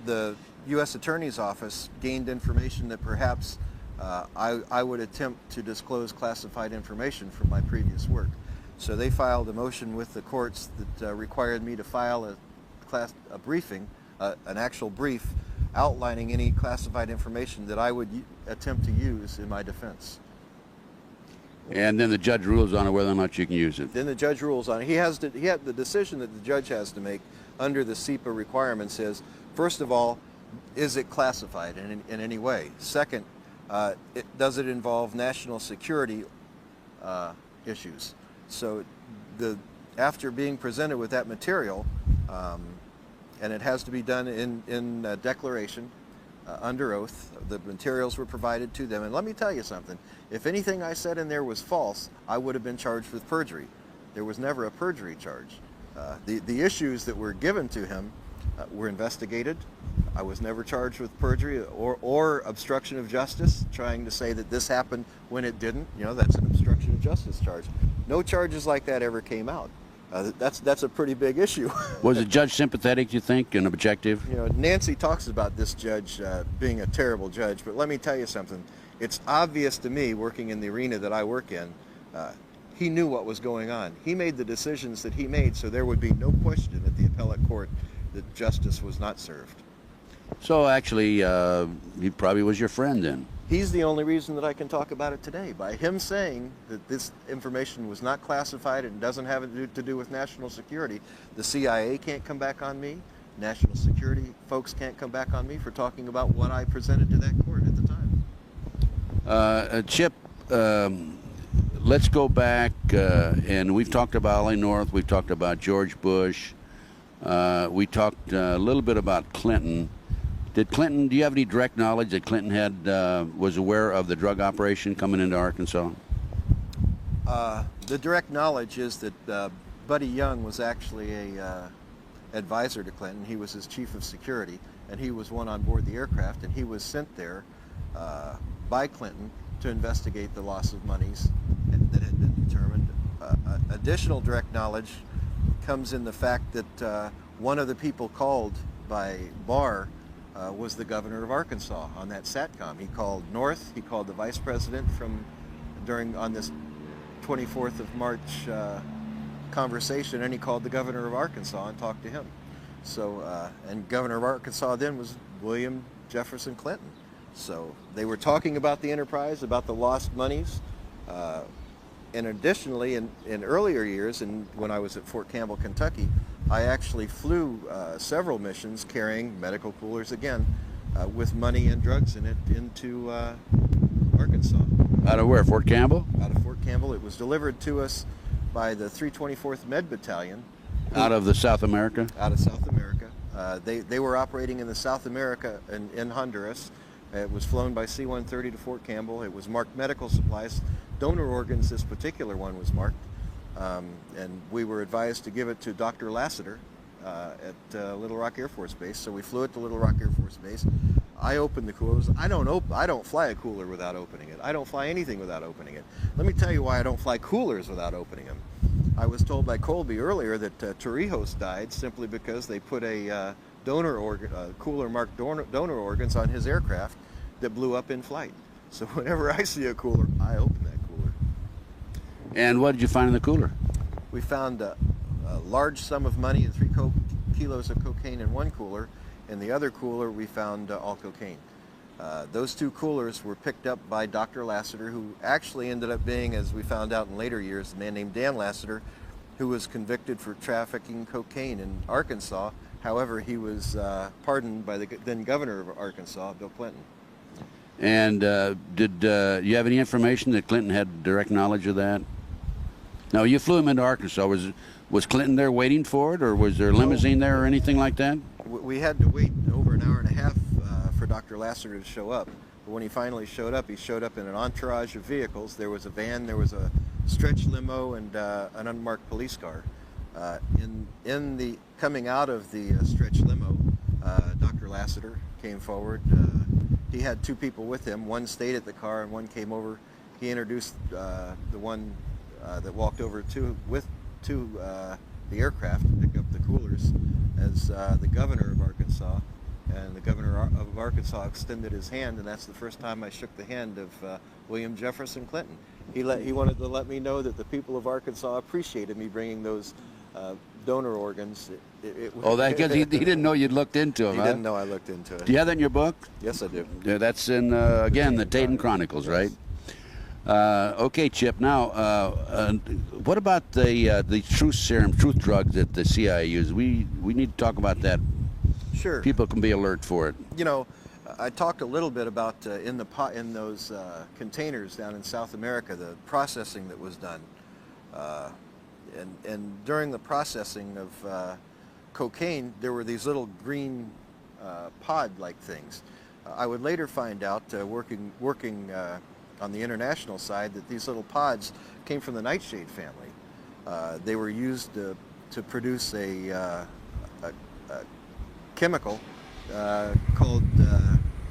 the U.S. Attorney's Office gained information that perhaps I would attempt to disclose classified information from my previous work. So they filed a motion with the courts that required me to file a briefing, an actual brief, outlining any classified information that I would attempt to use in my defense. And then the judge rules on it whether or not you can use it. Then the judge rules on it. He had the decision that the judge has to make under the CEPA requirements is, first of all, is it classified in any way? Second, does it involve national security issues? So after being presented with that material, and it has to be done in declaration, under oath, the materials were provided to them. And let me tell you something, if anything I said in there was false, I would have been charged with perjury. There was never a perjury charge. The issues that were given to him were investigated. I was never charged with perjury or obstruction of justice, trying to say that this happened when it didn't. You know, that's an obstruction of justice charge. No charges like that ever came out. That's a pretty big issue. Was the judge sympathetic, you think, and objective? You know, Nancy talks about this judge being a terrible judge, but let me tell you something. It's obvious to me, working in the arena that I work in, he knew what was going on. He made the decisions that he made, so there would be no question at the appellate court that justice was not served. So actually, he probably was your friend then. He's the only reason that I can talk about it today. By him saying that this information was not classified and doesn't have to do with national security, the CIA can't come back on me. National security folks can't come back on me for talking about what I presented to that court at the time. Chip, let's go back, and we've talked about Ollie North, we've talked about George Bush, we talked a little bit about Clinton. Did Clinton, do you have any direct knowledge that Clinton was aware of the drug operation coming into Arkansas? The direct knowledge is that Buddy Young was actually a advisor to Clinton. He was his chief of security, and he was one on board the aircraft, and he was sent there by Clinton to investigate the loss of monies that had been determined. Additional direct knowledge comes in the fact that one of the people called by Barr was the governor of Arkansas on that SATCOM. He called North, he called the vice president on this 24th of March conversation, and he called the governor of Arkansas and talked to him. So, and governor of Arkansas then was William Jefferson Clinton. So they were talking about the enterprise, about the lost monies. And additionally, in earlier years, when I was at Fort Campbell, Kentucky, I actually flew several missions carrying medical coolers again with money and drugs in it into Arkansas. Out of where, Fort Campbell? Out of Fort Campbell. It was delivered to us by the 324th Med Battalion. Out of the South America? Out of South America. They were operating in the South America in Honduras. It was flown by C-130 to Fort Campbell. It was marked medical supplies. Donor organs, this particular one was marked. And we were advised to give it to Dr. Lassiter at Little Rock Air Force Base. So we flew it to Little Rock Air Force Base. I opened the coolers. I don't fly a cooler without opening it. I don't fly anything without opening it. Let me tell you why I don't fly coolers without opening them. I was told by Colby earlier that Torrijos died simply because they put a cooler marked donor organs on his aircraft that blew up in flight. So whenever I see a cooler, I open that cooler. And what did you find in the cooler? We found a large sum of money and 3 kilos of cocaine in one cooler. In the other cooler, we found all cocaine. Those 2 coolers were picked up by Dr. Lassiter, who actually ended up being, as we found out in later years, a man named Dan Lassiter, who was convicted for trafficking cocaine in Arkansas. However, he was pardoned by the then governor of Arkansas, Bill Clinton. And did you have any information that Clinton had direct knowledge of that? Now, you flew him into Arkansas. Was Clinton there waiting for it, or was there a limousine there or anything like that? We had to wait over an hour and a half for Dr. Lassiter to show up. But when he finally showed up, he showed up in an entourage of vehicles. There was a van, there was a stretch limo, and an unmarked police car. In the coming out of the stretch limo, Dr. Lassiter came forward. He had 2 people with him. One stayed at the car, and one came over. He introduced the one that walked over to the aircraft to pick up the coolers as the governor of Arkansas. And the governor of Arkansas extended his hand, and that's the first time I shook the hand of William Jefferson Clinton. He wanted to let me know that the people of Arkansas appreciated me bringing those donor organs. That because he didn't know you'd looked into them. He didn't know I looked into it. Do you have that in your book? Yes, I do. Yeah, that's in again the Tatum Chronicles, right? Okay, Chip. Now, what about the truth serum, truth drug that the CIA used? We need to talk about that. Sure. People can be alert for it. You know, I talked a little bit about in those containers down in South America, the processing that was done, and during the processing of cocaine, there were these little green pod-like things. I would later find out, working on the international side, that these little pods came from the nightshade family. They were used to produce a chemical called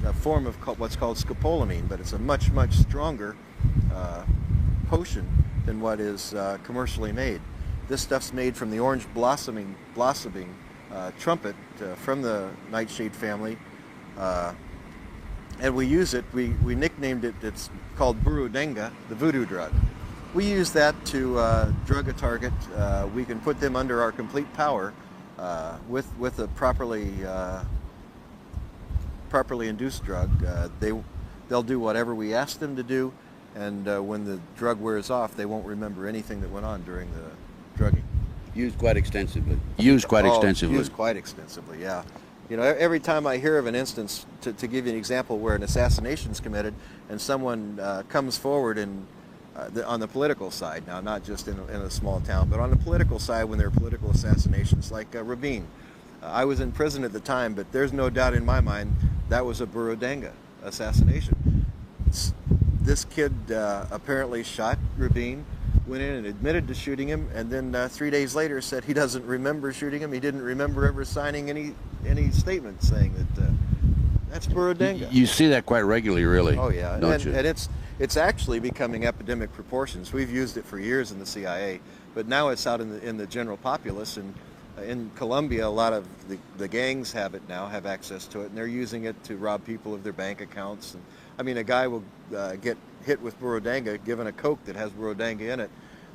a form of what's called scopolamine, but it's a much stronger potion than what is commercially made. This stuff's made from the orange blossoming trumpet from the nightshade family, and we use it. We nicknamed it. It's called Burudenga, the voodoo drug. We use that to drug a target. We can put them under our complete power with a properly induced drug. They'll do whatever we ask them to do, and when the drug wears off, they won't remember anything that went on during the drugging. Used quite extensively. Used quite extensively. Used quite extensively, yeah. You know, every time I hear of an instance, to give you an example where an assassination is committed and someone comes forward and on the political side, now not just in a small town, but on the political side when there are political assassinations like Rabin. I was in prison at the time, but there's no doubt in my mind that was a Burundanga assassination. This kid apparently shot Rabin, went in and admitted to shooting him, and then 3 days later said he doesn't remember shooting him. He didn't remember ever signing any statement saying that that's Burundanga. You see that quite regularly, really. Oh yeah, don't you? And it's actually becoming epidemic proportions. We've used it for years in the CIA, but now it's out in the general populace. And in Colombia, a lot of the gangs have access to it, and they're using it to rob people of their bank accounts. And I mean, a guy will get hit with Burundanga, given a Coke that has Burundanga in it,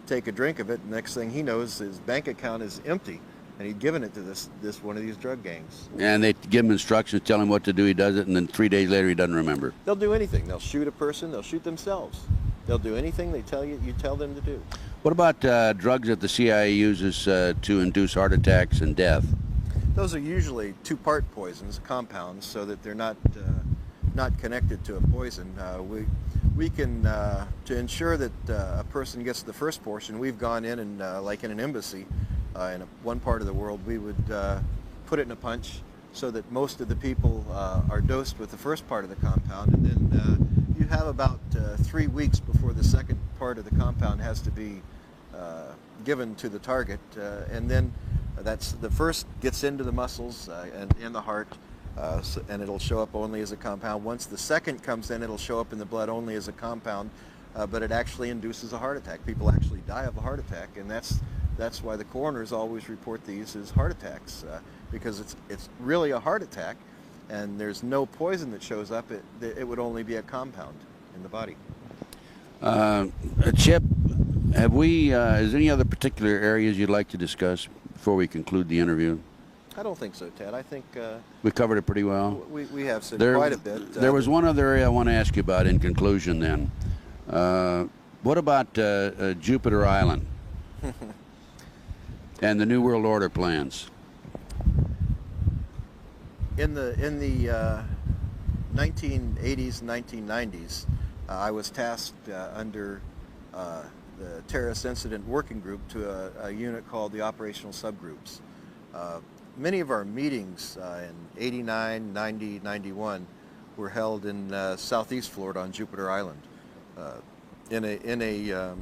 take a drink of it, and next thing he knows, his bank account is empty, and he'd given it to this one of these drug gangs. And they give him instructions, tell him what to do, he does it, and then 3 days later he doesn't remember. They'll do anything. They'll shoot a person, they'll shoot themselves. They'll do anything you tell them to do. What about drugs that the CIA uses to induce heart attacks and death? Those are usually two-part poisons, compounds, so that they're not connected to a poison. We can, to ensure that a person gets the first portion, we've gone in and, like in an embassy, in one part of the world, we would put it in a punch so that most of the people are dosed with the first part of the compound, and then you have about 3 weeks before the second part of the compound has to be given to the target, and then that's the first gets into the muscles and in the heart, and it'll show up only as a compound. Once the second comes in, it'll show up in the blood only as a compound, but it actually induces a heart attack. People actually die of a heart attack, and that's why the coroners always report these as heart attacks, because it's really a heart attack, and there's no poison that shows up. It would only be a compound in the body. Chip, is there any other particular areas you'd like to discuss before we conclude the interview? I don't think so, Ted. I think we covered it pretty well. We have said quite a bit. There was one other area I want to ask you about in conclusion then. What about Jupiter Island and the New World Order plans? In the 1980s and 1990s, I was tasked under the Terrorist Incident Working Group to a unit called the Operational Subgroups. Many of our meetings in 89, 90, 91 were held in southeast Florida on Jupiter Island, in a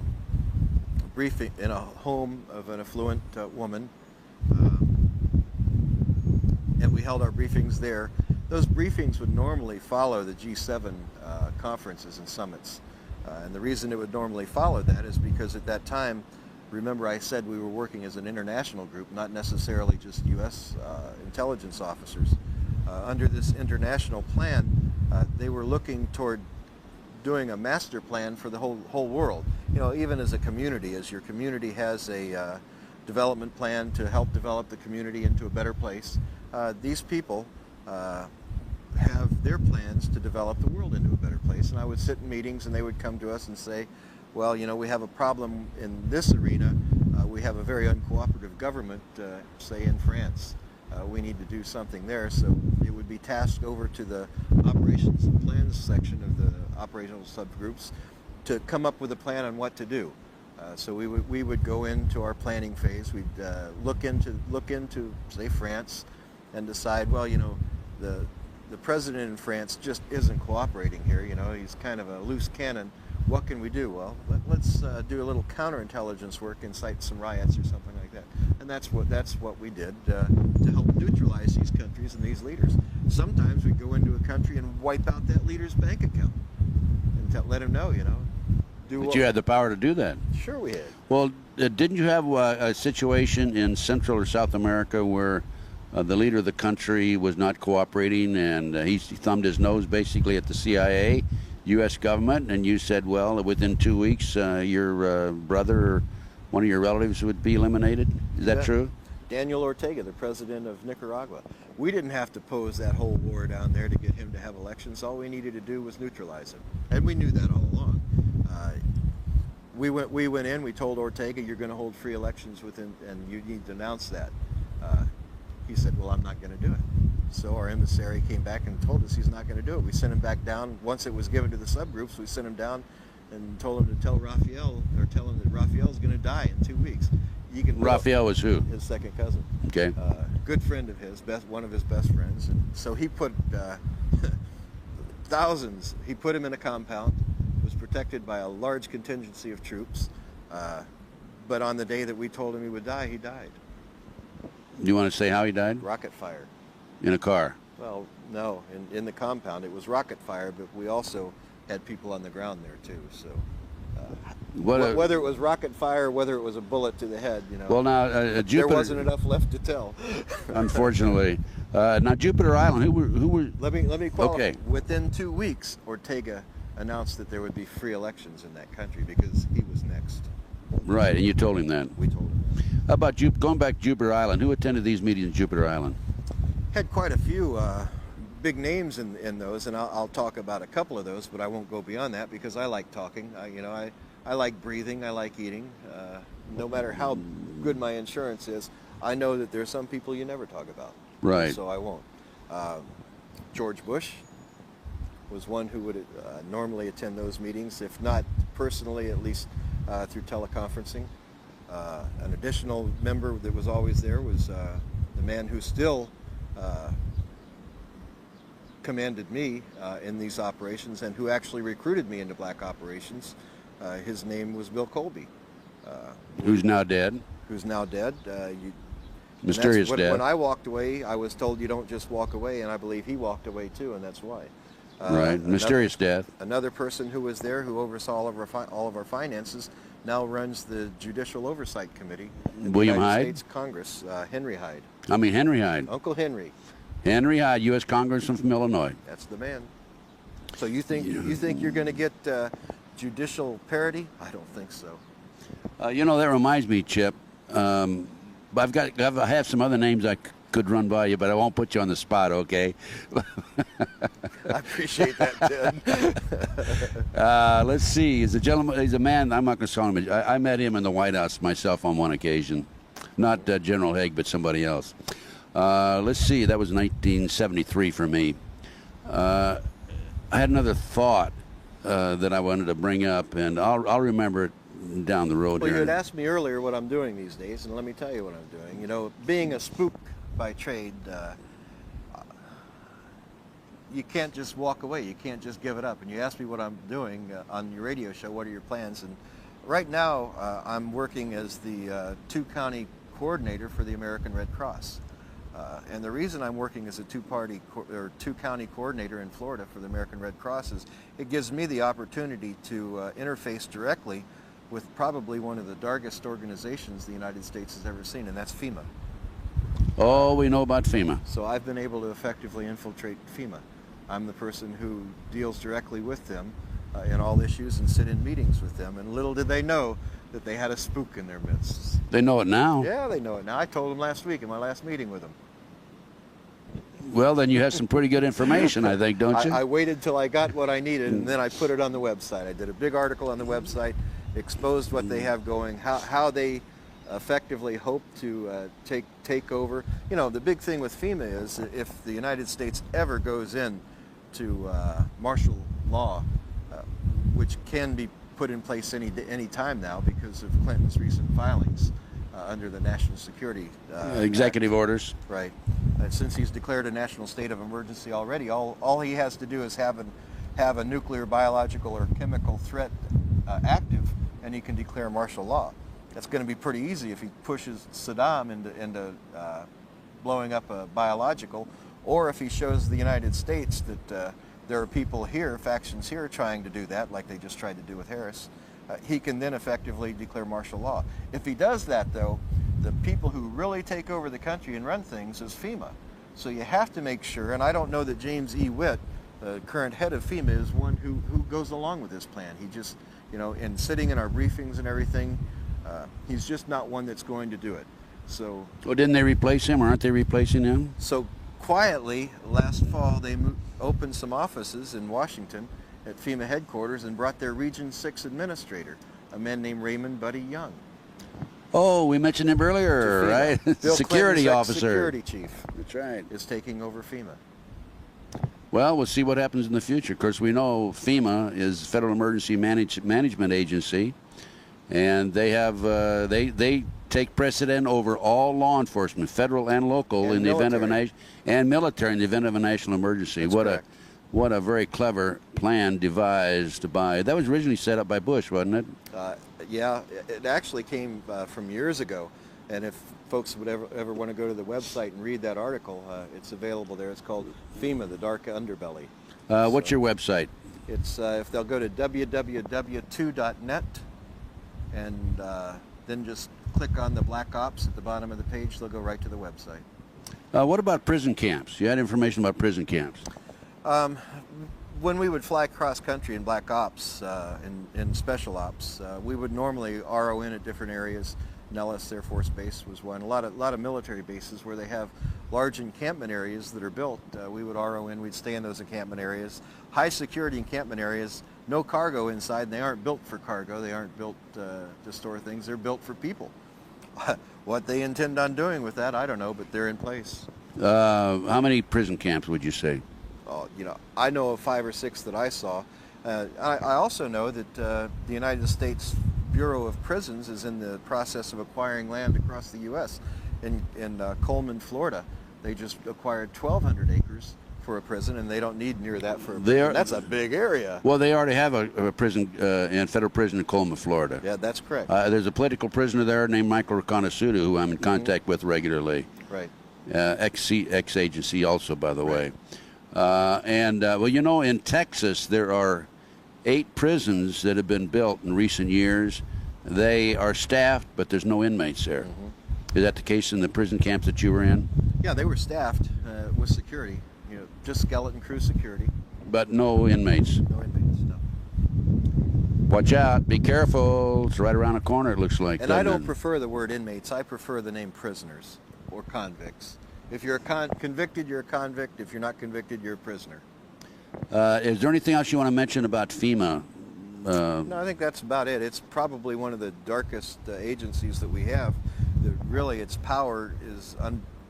briefing in a home of an affluent woman, and we held our briefings there. Those briefings would normally follow the G7 conferences and summits, and the reason it would normally follow that is because at that time, remember I said we were working as an international group, not necessarily just U.S. Intelligence officers. Under this international plan, they were looking toward doing a master plan for the whole world. You know, even as a community, as your community has a development plan to help develop the community into a better place, these people have their plans to develop the world into a better place. And I would sit in meetings and they would come to us and say, well, you know, we have a problem in this arena. We have a very uncooperative government, say in France. We need to do something there. So it would be tasked over to the operations and plans section of the operational subgroups to come up with a plan on what to do. So we would go into our planning phase. We'd look into say France, and decide, well, you know, the president in France just isn't cooperating here. You know, he's kind of a loose cannon. What can we do? Well, let's do a little counterintelligence work, incite some riots or something like that. And that's what we did to help neutralize these countries and these leaders. Sometimes we go into a country and wipe out that leader's bank account and let him know, you know. But you had the power to do that. Sure we had. Well, didn't you have a situation in Central or South America where the leader of the country was not cooperating and he thumbed his nose basically at the CIA? U.S. government, and you said, well, within 2 weeks, your brother or one of your relatives would be eliminated. Is that true? Daniel Ortega, the president of Nicaragua. We didn't have to pose that whole war down there to get him to have elections. All we needed to do was neutralize him, and we knew that all along. We went in. We told Ortega, "You're going to hold free elections within, and you need to announce that." He said, "Well, I'm not going to do it." So our emissary came back and told us he's not going to do it. We sent him back down. Once it was given to the subgroups, we sent him down and told him to tell Raphael, or tell him that Raphael's going to die in 2 weeks. Raphael was who? His second cousin. Okay. Good friend of his, one of his best friends. And so he put thousands. He put him in a compound. Was protected by a large contingency of troops. But on the day that we told him he would die, he died. You want to say how he died? Rocket fire. In a car? Well, no. In the compound, it was rocket fire, but we also had people on the ground there too. So. Whether it was rocket fire, whether it was a bullet to the head, Well, now Jupiter. There wasn't enough left to tell. Unfortunately, now Jupiter Island. Who were? Let me qualify. Okay. Within 2 weeks, Ortega announced that there would be free elections in that country because he was next. Right, and you told him that. We told him that. How about going back to Jupiter Island? Who attended these meetings in Jupiter Island? Had quite a few big names in those, and I'll talk about a couple of those, but I won't go beyond that because I like talking. I like breathing. I like eating. No matter how good my insurance is, I know that there's some people you never talk about. Right. So I won't. George Bush was one who would normally attend those meetings, if not personally, at least through teleconferencing. An additional member that was always there was the man who still commanded me in these operations and who actually recruited me into black operations. His name was Bill Colby. Who's now dead. Who's now dead. Mysterious death. When I walked away, I was told you don't just walk away, and I believe he walked away too, and that's why. Right, mysterious death. Another person who was there who oversaw all of our finances now runs the Judicial Oversight Committee in the United States Congress, Henry Hyde. Henry Hyde. Uncle Henry. Henry Hyde, U.S. Congressman from Illinois. That's the man. So you think you're going to get judicial parity? I don't think so. That reminds me, Chip. I have some other names I could run by you, but I won't put you on the spot, okay? I appreciate that, Ted. Let's see. He's a man. I'm not going to call him. I met him in the White House myself on one occasion. Not General Haig, but somebody else. Let's see. That was 1973 for me. I had another thought that I wanted to bring up, and I'll remember it down the road. Well, here. you had asked me earlier what I'm doing these days, and let me tell you what I'm doing. Being a spook by trade, you can't just walk away. You can't just give it up. And you asked me what I'm doing on your radio show. What are your plans? And right now, I'm working as the two-county coordinator for the American Red Cross. And the reason I'm working as a two-county coordinator in Florida for the American Red Cross is it gives me the opportunity to interface directly with probably one of the darkest organizations the United States has ever seen, and that's FEMA. Oh, we know about FEMA. So I've been able to effectively infiltrate FEMA. I'm the person who deals directly with them in all issues and sit in meetings with them, and little did they know that they had a spook in their midst. They know it now. Yeah, they know it now. I told them last week in my last meeting with them. Well, then you have some pretty good information, I think, don't you? I waited till I got what I needed, and then I put it on the website. I did a big article on the website, exposed what they have going, how they effectively hope to take over. The big thing with FEMA is if the United States ever goes in to martial law, which can be put in place any time now because of Clinton's recent filings under the National Security Executive Act. Orders. Right. Since he's declared a national state of emergency already, all he has to do is have a nuclear, biological, or chemical threat active, and he can declare martial law. That's going to be pretty easy if he pushes Saddam into blowing up a biological, or if he shows the United States that there are people here, factions here, trying to do that, like they just tried to do with Harris. He can then effectively declare martial law. If he does that, though, the people who really take over the country and run things is FEMA. So you have to make sure, and I don't know that James E. Witt the current head of FEMA, is one who goes along with this plan. He just, and sitting in our briefings and everything, he's just not one that's going to do it. So. Well, didn't they replace him, or aren't they replacing him? So quietly, last fall, they opened some offices in Washington at FEMA headquarters and brought their Region 6 administrator, a man named Raymond Buddy Young. Oh, we mentioned him earlier, right? Bill Security Clinton's officer. Security chief. That's right. Is taking over FEMA. Well, we'll see what happens in the future. Of course, we know FEMA is Federal Emergency Management Agency, and they have they take precedent over all law enforcement, federal and local, And in the event of military. and military in the event of a national emergency. That's correct. What a very clever plan devised by. That was originally set up by Bush, wasn't it? Yeah, it actually came from years ago, and if folks would ever want to go to the website and read that article, it's available there. It's called FEMA, the Dark Underbelly. What's your website? It's if they'll go to www.2.net and then just click on the Black Ops at the bottom of the page, they'll go right to the website. What about prison camps? You had information about prison camps. When we would fly cross country in Black Ops, in Special Ops, we would normally RO in at different areas. Nellis Air Force Base was one. A lot of military bases where they have large encampment areas that are built. We would RO in. We'd stay in those encampment areas. High security encampment areas. No cargo inside. And they aren't built for cargo. They aren't built to store things. They're built for people. What they intend on doing with that, I don't know, but they're in place. How many prison camps would you say? I know of 5 or 6 that I saw. I also know that the United States Bureau of Prisons is in the process of acquiring land across the U.S. In Coleman, Florida. They just acquired 1,200 acres for a prison, and they don't need near that for a prison. That's a big area. Well, they already have a prison, federal prison in Coleman, Florida. Yeah, that's correct. There's a political prisoner there named Michael Reconnaissouda, who I'm in contact with regularly. Right. Ex-agency also, by the way. In Texas, there are 8 prisons that have been built in recent years. They are staffed, but there's no inmates there. Is that the case in the prison camps that you were in? Yeah, they were staffed with security, just skeleton crew security. But no inmates. No inmates, no. Watch out, be careful. It's right around the corner, it looks like. And I don't prefer the word inmates. I prefer the name prisoners or convicts. If you're convicted, you're a convict. If you're not convicted, you're a prisoner. Is there anything else you want to mention about FEMA? No, I think that's about it. It's probably one of the darkest agencies that we have. Really, its power is,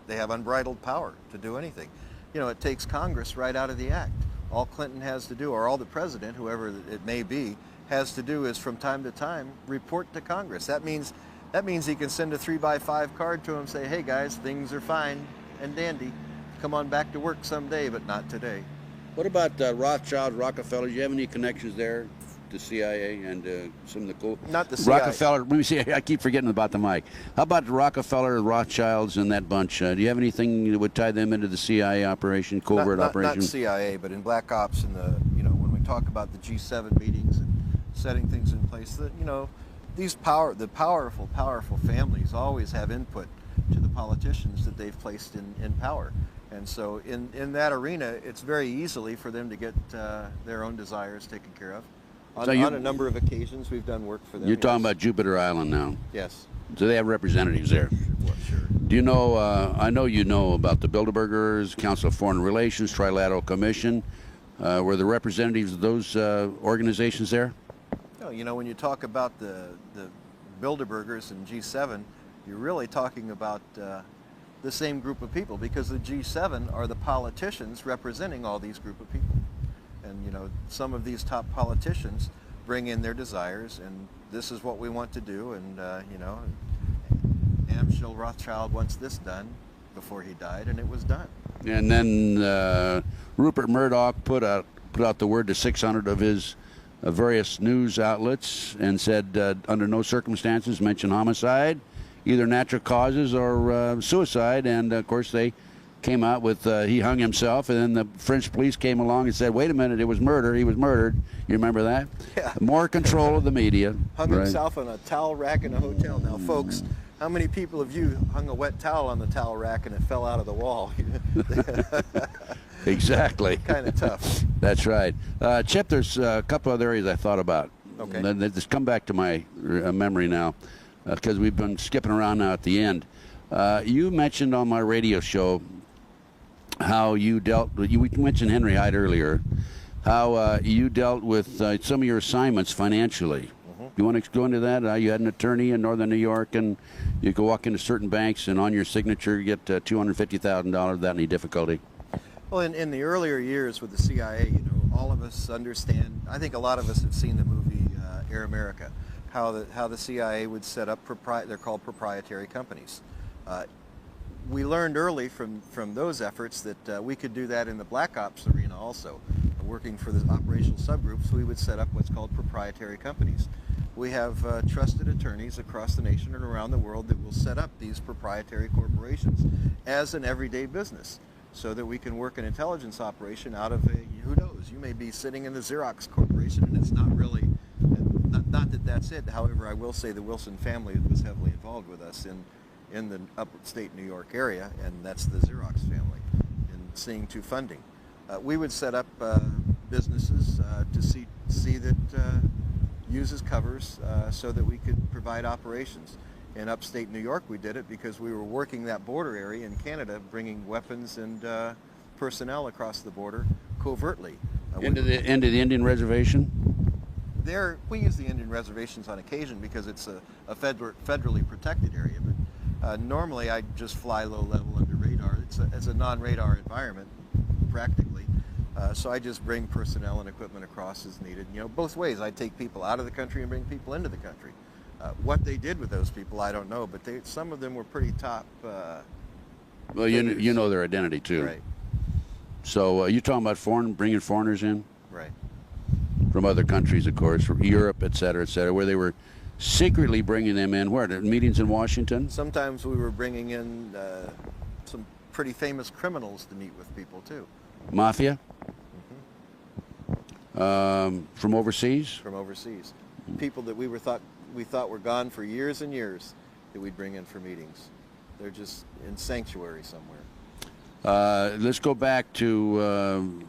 they have unbridled power to do anything. It takes Congress right out of the act. All Clinton has to do, or all the president, whoever it may be, has to do is from time to time report to Congress. That means he can send a 3x5 card to them and say, hey guys, things are fine and dandy. Come on back to work someday, but not today. What about Rothschild, Rockefeller? Do you have any connections there to CIA and some of the cool? Not the CIA. Rockefeller. Let me see. I keep forgetting about the mic. How about the Rockefeller, Rothschilds, and that bunch? Do you have anything that would tie them into the CIA operation, covert operation? Not CIA, but in Black Ops and when we talk about the G7 meetings and setting things in place, that the powerful families always have input to the politicians that they've placed in power. And so in that arena, it's very easily for them to get their own desires taken care of. On a number of occasions, we've done work for them. You're talking about Jupiter Island now? Yes. So they have representatives there? Well, sure. Do you know, I know you know about the Bilderbergers, Council of Foreign Relations, Trilateral Commission. Were the representatives of those organizations there? No, when you talk about the Bilderbergers and G7, you're really talking about the same group of people, because the G7 are the politicians representing all these group of people. And some of these top politicians bring in their desires, and this is what we want to do, and Amschel Rothschild wants this done before he died, and it was done. And then Rupert Murdoch put out the word to 600 of his various news outlets and said under no circumstances mention homicide, either natural causes or suicide. And of course they came out with he hung himself, and then the French police came along and said, wait a minute, it was murder, he was murdered. You remember that? Yeah. More control of the media. Hung himself on a towel rack in a hotel. Now folks, how many people have you hung a wet towel on the towel rack and it fell out of the wall? Exactly. Kind of tough. That's right. Chip, there's a couple other areas I thought about. Okay. They just come back to my memory now, because we've been skipping around now at the end. You mentioned on my radio show how you dealt with, we mentioned Henry Hyde earlier, how you dealt with some of your assignments financially. You want to go into that? You had an attorney in northern New York, and you could walk into certain banks, and on your signature you get $250,000 without any difficulty. Well, in the earlier years with the CIA, you know, all of us understand. I think a lot of us have seen the movie Air America, how the CIA would set up they're called proprietary companies. We learned early from those efforts that we could do that in the Black Ops arena also. Working for the operational subgroups, we would set up what's called proprietary companies. We have trusted attorneys across the nation and around the world that will set up these proprietary corporations as an everyday business, so that we can work an intelligence operation out of who knows, you may be sitting in the Xerox Corporation and it's not really, not that that's it. However, I will say the Wilson family was heavily involved with us in the upstate New York area, and that's the Xerox family, in seeing to funding. We would set up businesses to see that use as covers so that we could provide operations. In upstate New York, we did it because we were working that border area in Canada, bringing weapons and personnel across the border covertly. Into the Indian reservation? There, we use the Indian reservations on occasion because it's a federally protected area. But normally, I just fly low level under radar. It's a non-radar environment, practically. So I just bring personnel and equipment across as needed. You know, both ways. I take people out of the country and bring people into the country. What they did with those people, I don't know, but some of them were pretty top. Well, you know their identity too. Right. So you're talking about bringing foreigners in? Right. From other countries, of course, from Europe, et cetera, where they were secretly bringing them in. Where? Meetings in Washington? Sometimes we were bringing in some pretty famous criminals to meet with people too. Mafia? From overseas? From overseas. People that we thought were gone for years and years that we'd bring in for meetings. They're just in sanctuary somewhere. Let's go back to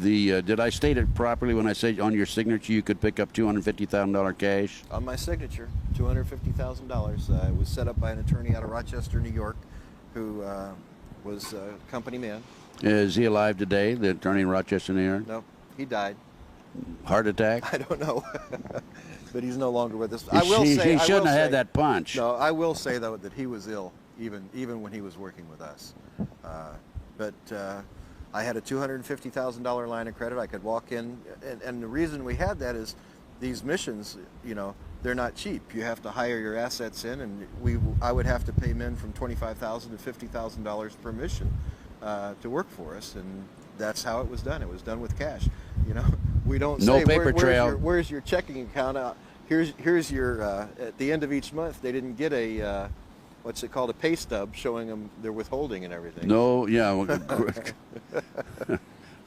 did I state it properly when I said on your signature you could pick up $250,000 cash? On my signature, $250,000. It was set up by an attorney out of Rochester, New York, who was a company man. Is he alive today, the attorney in Rochester, New York? No, he died. Heart attack? I don't know. But he's no longer with us. He shouldn't have had that punch. No, I will say, though, that he was ill, even when he was working with us. But I had a $250,000 line of credit. I could walk in, and the reason we had that is these missions, you know, they're not cheap. You have to hire your assets in, and I would have to pay men from $25,000 to $50,000 per mission to work for us, and that's how it was done. It was done with cash. You know, we don't no say paper trail. Where's your checking account? Here's your at the end of each month. They didn't get a what's it called, a pay stub showing them their withholding and everything. No, yeah,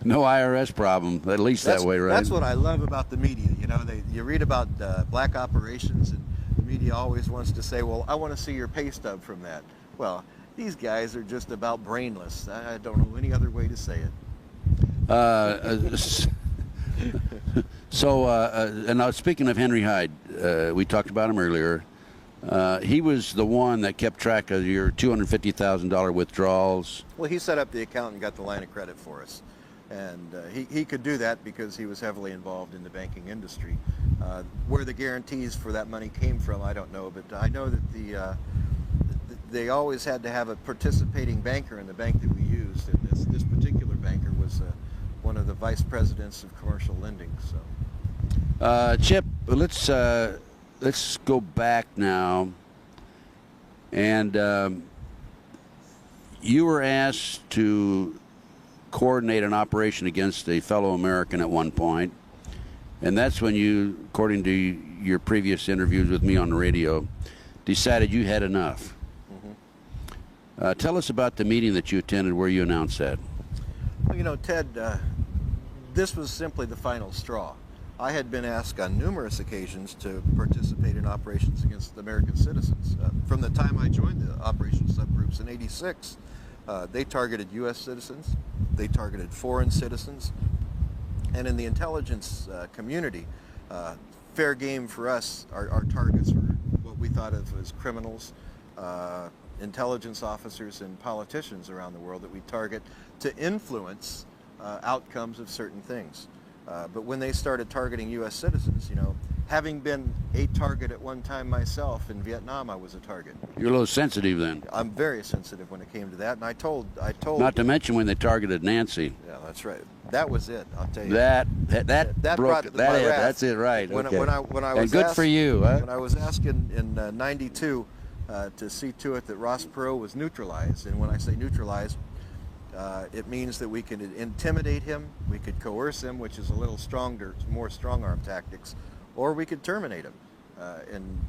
no IRS problem. At least that way, right? That's what I love about the media. You know, you read about black operations, and the media always wants to say, "Well, I want to see your pay stub from that." Well, these guys are just about brainless. I don't know any other way to say it. And now speaking of Henry Hyde, we talked about him earlier. He was the one that kept track of your $250,000 withdrawals. Well, he set up the account and got the line of credit for us. And he could do that because he was heavily involved in the banking industry. Where the guarantees for that money came from, I don't know. But I know that they always had to have a participating banker in the bank that we used. And this particular banker was one of the vice presidents of commercial lending. So, Chip, let's go back now. And you were asked to coordinate an operation against a fellow American at one point, and that's when you, according to your previous interviews with me on the radio, decided you had enough. Mm-hmm. Tell us about the meeting that you attended where you announced that. Well, you know, Ted, this was simply the final straw. I had been asked on numerous occasions to participate in operations against American citizens. From the time I joined the operations subgroups in '86, They targeted U.S. citizens, they targeted foreign citizens, and in the intelligence community, fair game for us, our targets were what we thought of as criminals, intelligence officers, and politicians around the world that we target to influence outcomes of certain things. But when they started targeting U.S. citizens, you know, having been a target at one time myself in Vietnam, I was a target. You're a little sensitive then. I'm very sensitive when it came to that, and I told. Not to mention when they targeted Nancy. Yeah, that's right. That was it. I'll tell you. That brought broke my wrath. That's it, right? When okay. when I was and good asked, for you. Huh? When I was asked in '92 to see to it that Ross Perot was neutralized, and when I say neutralized, it means that we could intimidate him, we could coerce him, which is a little stronger, more strong-arm tactics, or we could terminate him. And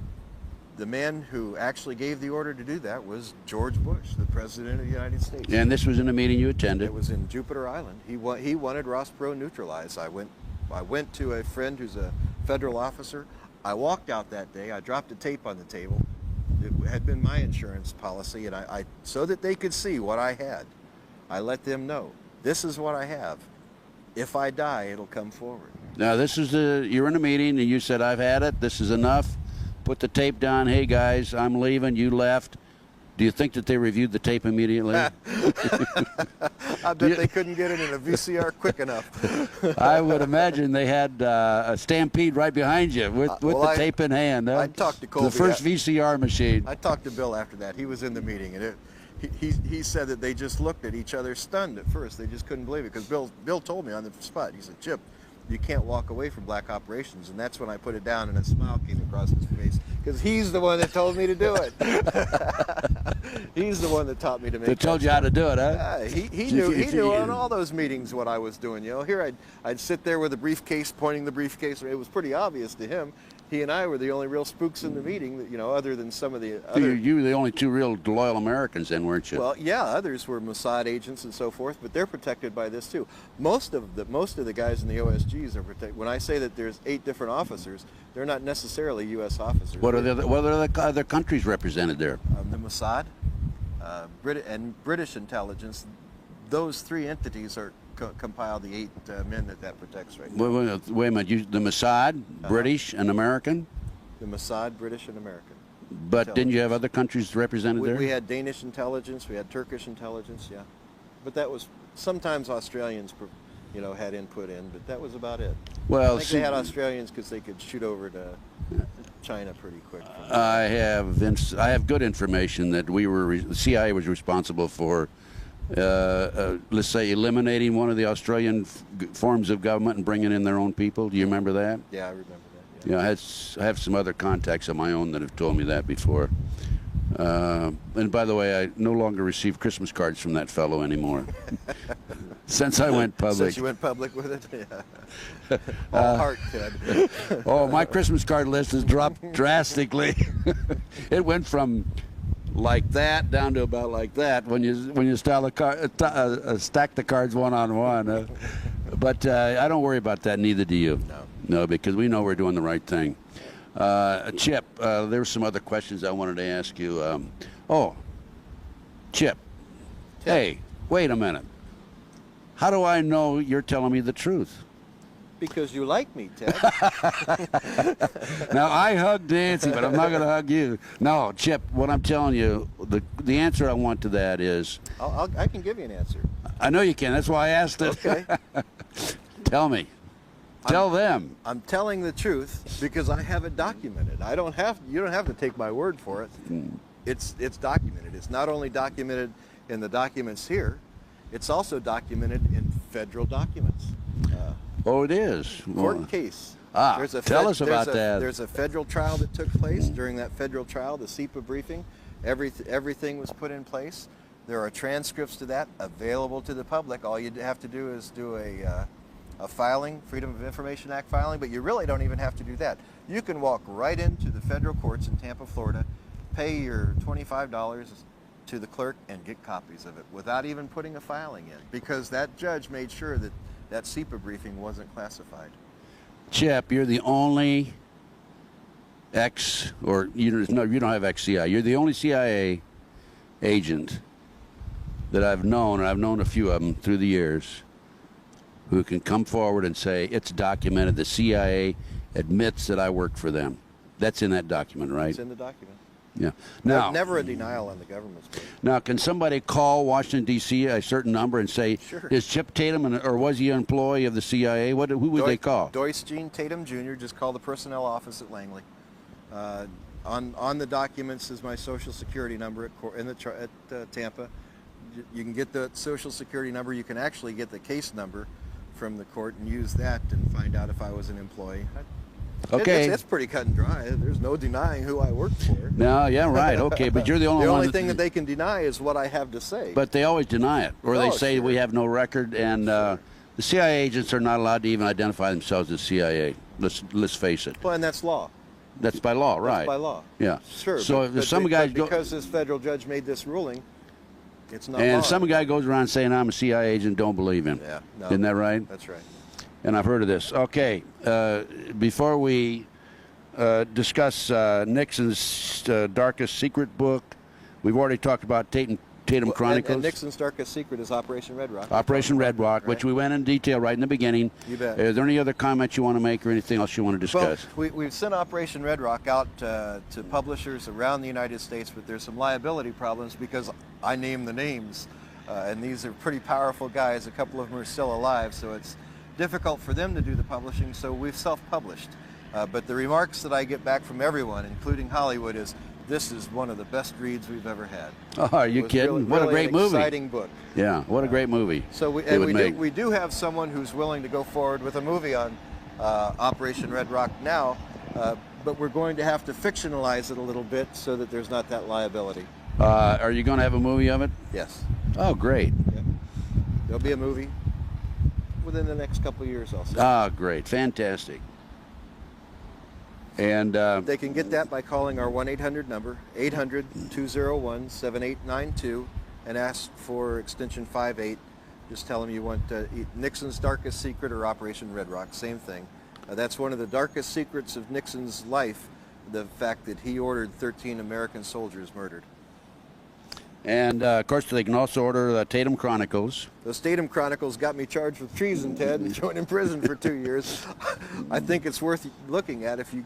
the man who actually gave the order to do that was George Bush, the President of the United States. And this was in a meeting you attended. It was in Jupiter Island. He wanted Ross Perot neutralized. I went to a friend who's a federal officer. I walked out that day. I dropped a tape on the table. It had been my insurance policy, and I so that they could see what I had, I let them know, this is what I have. If I die, it'll come forward. Now, this is you're in a meeting, and you said, I've had it. This is enough. Put the tape down. Hey, guys, I'm leaving. You left. Do you think that they reviewed the tape immediately? I bet they couldn't get it in a VCR quick enough. I would imagine they had a stampede right behind you with the tape in hand. I talked to Colby. The first VCR machine. I talked to Bill after that. He was in the meeting, and he said that they just looked at each other stunned at first. They just couldn't believe it, because Bill told me on the spot. He said, Chip, you can't walk away from black operations. And that's when I put it down, and a smile came across his face, because he's the one that told me to do it. He's the one that taught me to make it. That told you how to do it, huh? Yeah, he knew on all those meetings what I was doing. You know, here I'd sit there with a briefcase, pointing the briefcase. It was pretty obvious to him. He and I were the only real spooks in the meeting, that, you know, other than some of the other... You were the only two real loyal Americans then, weren't you? Well, yeah, others were Mossad agents and so forth, but they're protected by this too. Most of the guys in the OSGs are protected. When I say that there's 8 different officers, they're not necessarily U.S. officers. What are the other countries represented there? The Mossad, and British intelligence. Those 3 entities are compile the 8 men that protects right now. Wait a minute. The Mossad, British and American? The Mossad, British and American. But didn't you have other countries represented there? We had Danish intelligence, we had Turkish intelligence, yeah. But that was, sometimes Australians, you know, had input in, but that was about it. Well, I think they had Australians because they could shoot over to China pretty quick. I have good information that the CIA was responsible for let's say eliminating one of the Australian forms of government and bringing in their own people. Do you remember that? Yeah, I remember that. Yeah, I have some other contacts of my own that have told me that before. And by the way, I no longer receive Christmas cards from that fellow anymore. Since I went public. Since you went public with it? Yeah. All heart, Ted. Oh, my Christmas card list has dropped drastically. It went from like that down to about like that when you stack the cards one on one. But I don't worry about that. Neither do you. No, because we know we're doing the right thing. Chip, there were some other questions I wanted to ask you. Chip. Hey, wait a minute. How do I know you're telling me the truth? Because you like me, Ted. Now, I hugged Nancy, but I'm not going to hug you. No, Chip, what I'm telling you, the answer I want to that is... I can give you an answer. I know you can. That's why I asked it. Okay. Tell me. Tell them. I'm telling the truth because I have it documented. You don't have to take my word for it. It's documented. It's not only documented in the documents here, it's also documented in federal documents. Oh, it is? Court case. Tell us about that. There's a federal trial that took place. During that federal trial, the SEPA briefing, everything was put in place. There are transcripts to that available to the public. All you have to do is do a filing, Freedom of Information Act filing, but you really don't even have to do that. You can walk right into the federal courts in Tampa, Florida, pay your $25 to the clerk, and get copies of it without even putting a filing in, because that judge made sure that that SEPA briefing wasn't classified. Chip, you're the only you don't have ex-CIA. You're the only CIA agent that I've known, and I've known a few of them through the years, who can come forward and say, it's documented, the CIA admits that I worked for them. That's in that document, right? It's in the document. Yeah. Now, never a denial on the government's part. now, can somebody call Washington, D.C., a certain number and say, Sure. is Chip Tatum, or was he an employee of the CIA? Who would they call? Doyce Gene Tatum Jr. Just call the personnel office at Langley. On the documents is my social security number at Tampa. You can get the social security number. You can actually get the case number from the court and use that and find out if I was an employee. Okay. It's pretty cut and dry. There's no denying who I worked for. No, yeah, right. Okay, but you're the only one. The only thing that they can deny is what I have to say. But they always deny it, or they say sure. we have no record, and the CIA agents are not allowed to even identify themselves as CIA. Let's face it. Well, and that's law. That's by law, right? That's by law. Yeah. Sure. So if some guy because this federal judge made this ruling, it's not and law. some guy goes around saying I'm a CIA agent, don't believe him. Yeah. No, Isn't that right? That's right. And I've heard of this. Okay. Before we discuss Nixon's darkest secret book, we've already talked about Tatum Chronicles. And Nixon's darkest secret is Operation Red Rock. Operation Red Rock, right? which we went in detail right in the beginning. You bet. Is there any other comments you want to make or anything else you want to discuss? Well, we've sent Operation Red Rock out to publishers around the United States, but there's some liability problems because I name the names, and these are pretty powerful guys. A couple of them are still alive, so it's difficult for them to do the publishing, so we've self-published. But the remarks that I get back from everyone, including Hollywood, is this is one of the best reads we've ever had. Oh, are you kidding? What a great movie. Exciting book. Yeah, what a great movie. So we do have someone who's willing to go forward with a movie on Operation Red Rock now, but we're going to have to fictionalize it a little bit so that there's not that liability. Are you going to have a movie of it? Yes. Oh, great. Yep. There'll be a movie within the next couple of years, I'll say. Ah, great. Fantastic. And they can get that by calling our 1-800 number, 800-201-7892, and ask for extension 58. Just tell them you want Nixon's darkest secret or Operation Red Rock, same thing. That's one of the darkest secrets of Nixon's life, the fact that he ordered 13 American soldiers murdered. And, of course, they can also order the Tatum Chronicles. Those Tatum Chronicles got me charged with treason, Ted, and thrown in prison for 2 years. I think it's worth looking at if you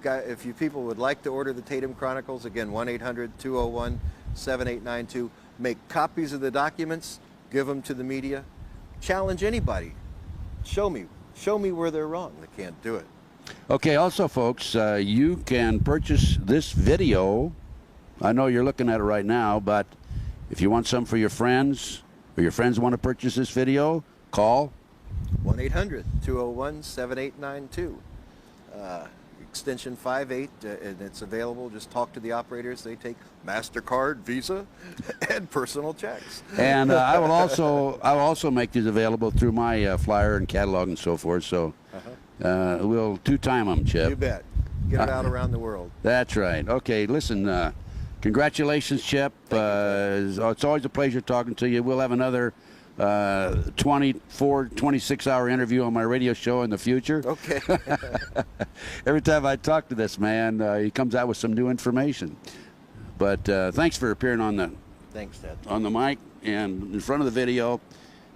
people would like to order the Tatum Chronicles. Again, 1-800-201-7892. Make copies of the documents, give them to the media. Challenge anybody. Show me where they're wrong. They can't do it. Okay, also, folks, you can purchase this video. I know you're looking at it right now, but if you want some for your friends, or your friends want to purchase this video, call 1-800-201-7892. Extension 58, and it's available. Just talk to the operators. They take MasterCard, Visa, and personal checks. And I will also make these available through my flyer and catalog and so forth. So we'll two-time them, Chip. You bet. Get it out around the world. That's right. Okay, listen. Congratulations, Chip. It's always a pleasure talking to you. We'll have another 26-hour interview on my radio show in the future. Okay. Every time I talk to this man, he comes out with some new information. But thanks for appearing on the Ted. On the mic and in front of the video.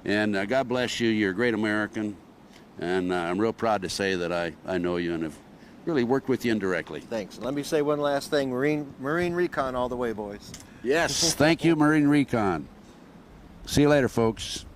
And God bless you. You're a great American. And I'm real proud to say that I know you and have really worked with you indirectly. Thanks. Let me say one last thing. Marine Recon all the way, boys. Yes. Thank you, Marine Recon. See you later, folks.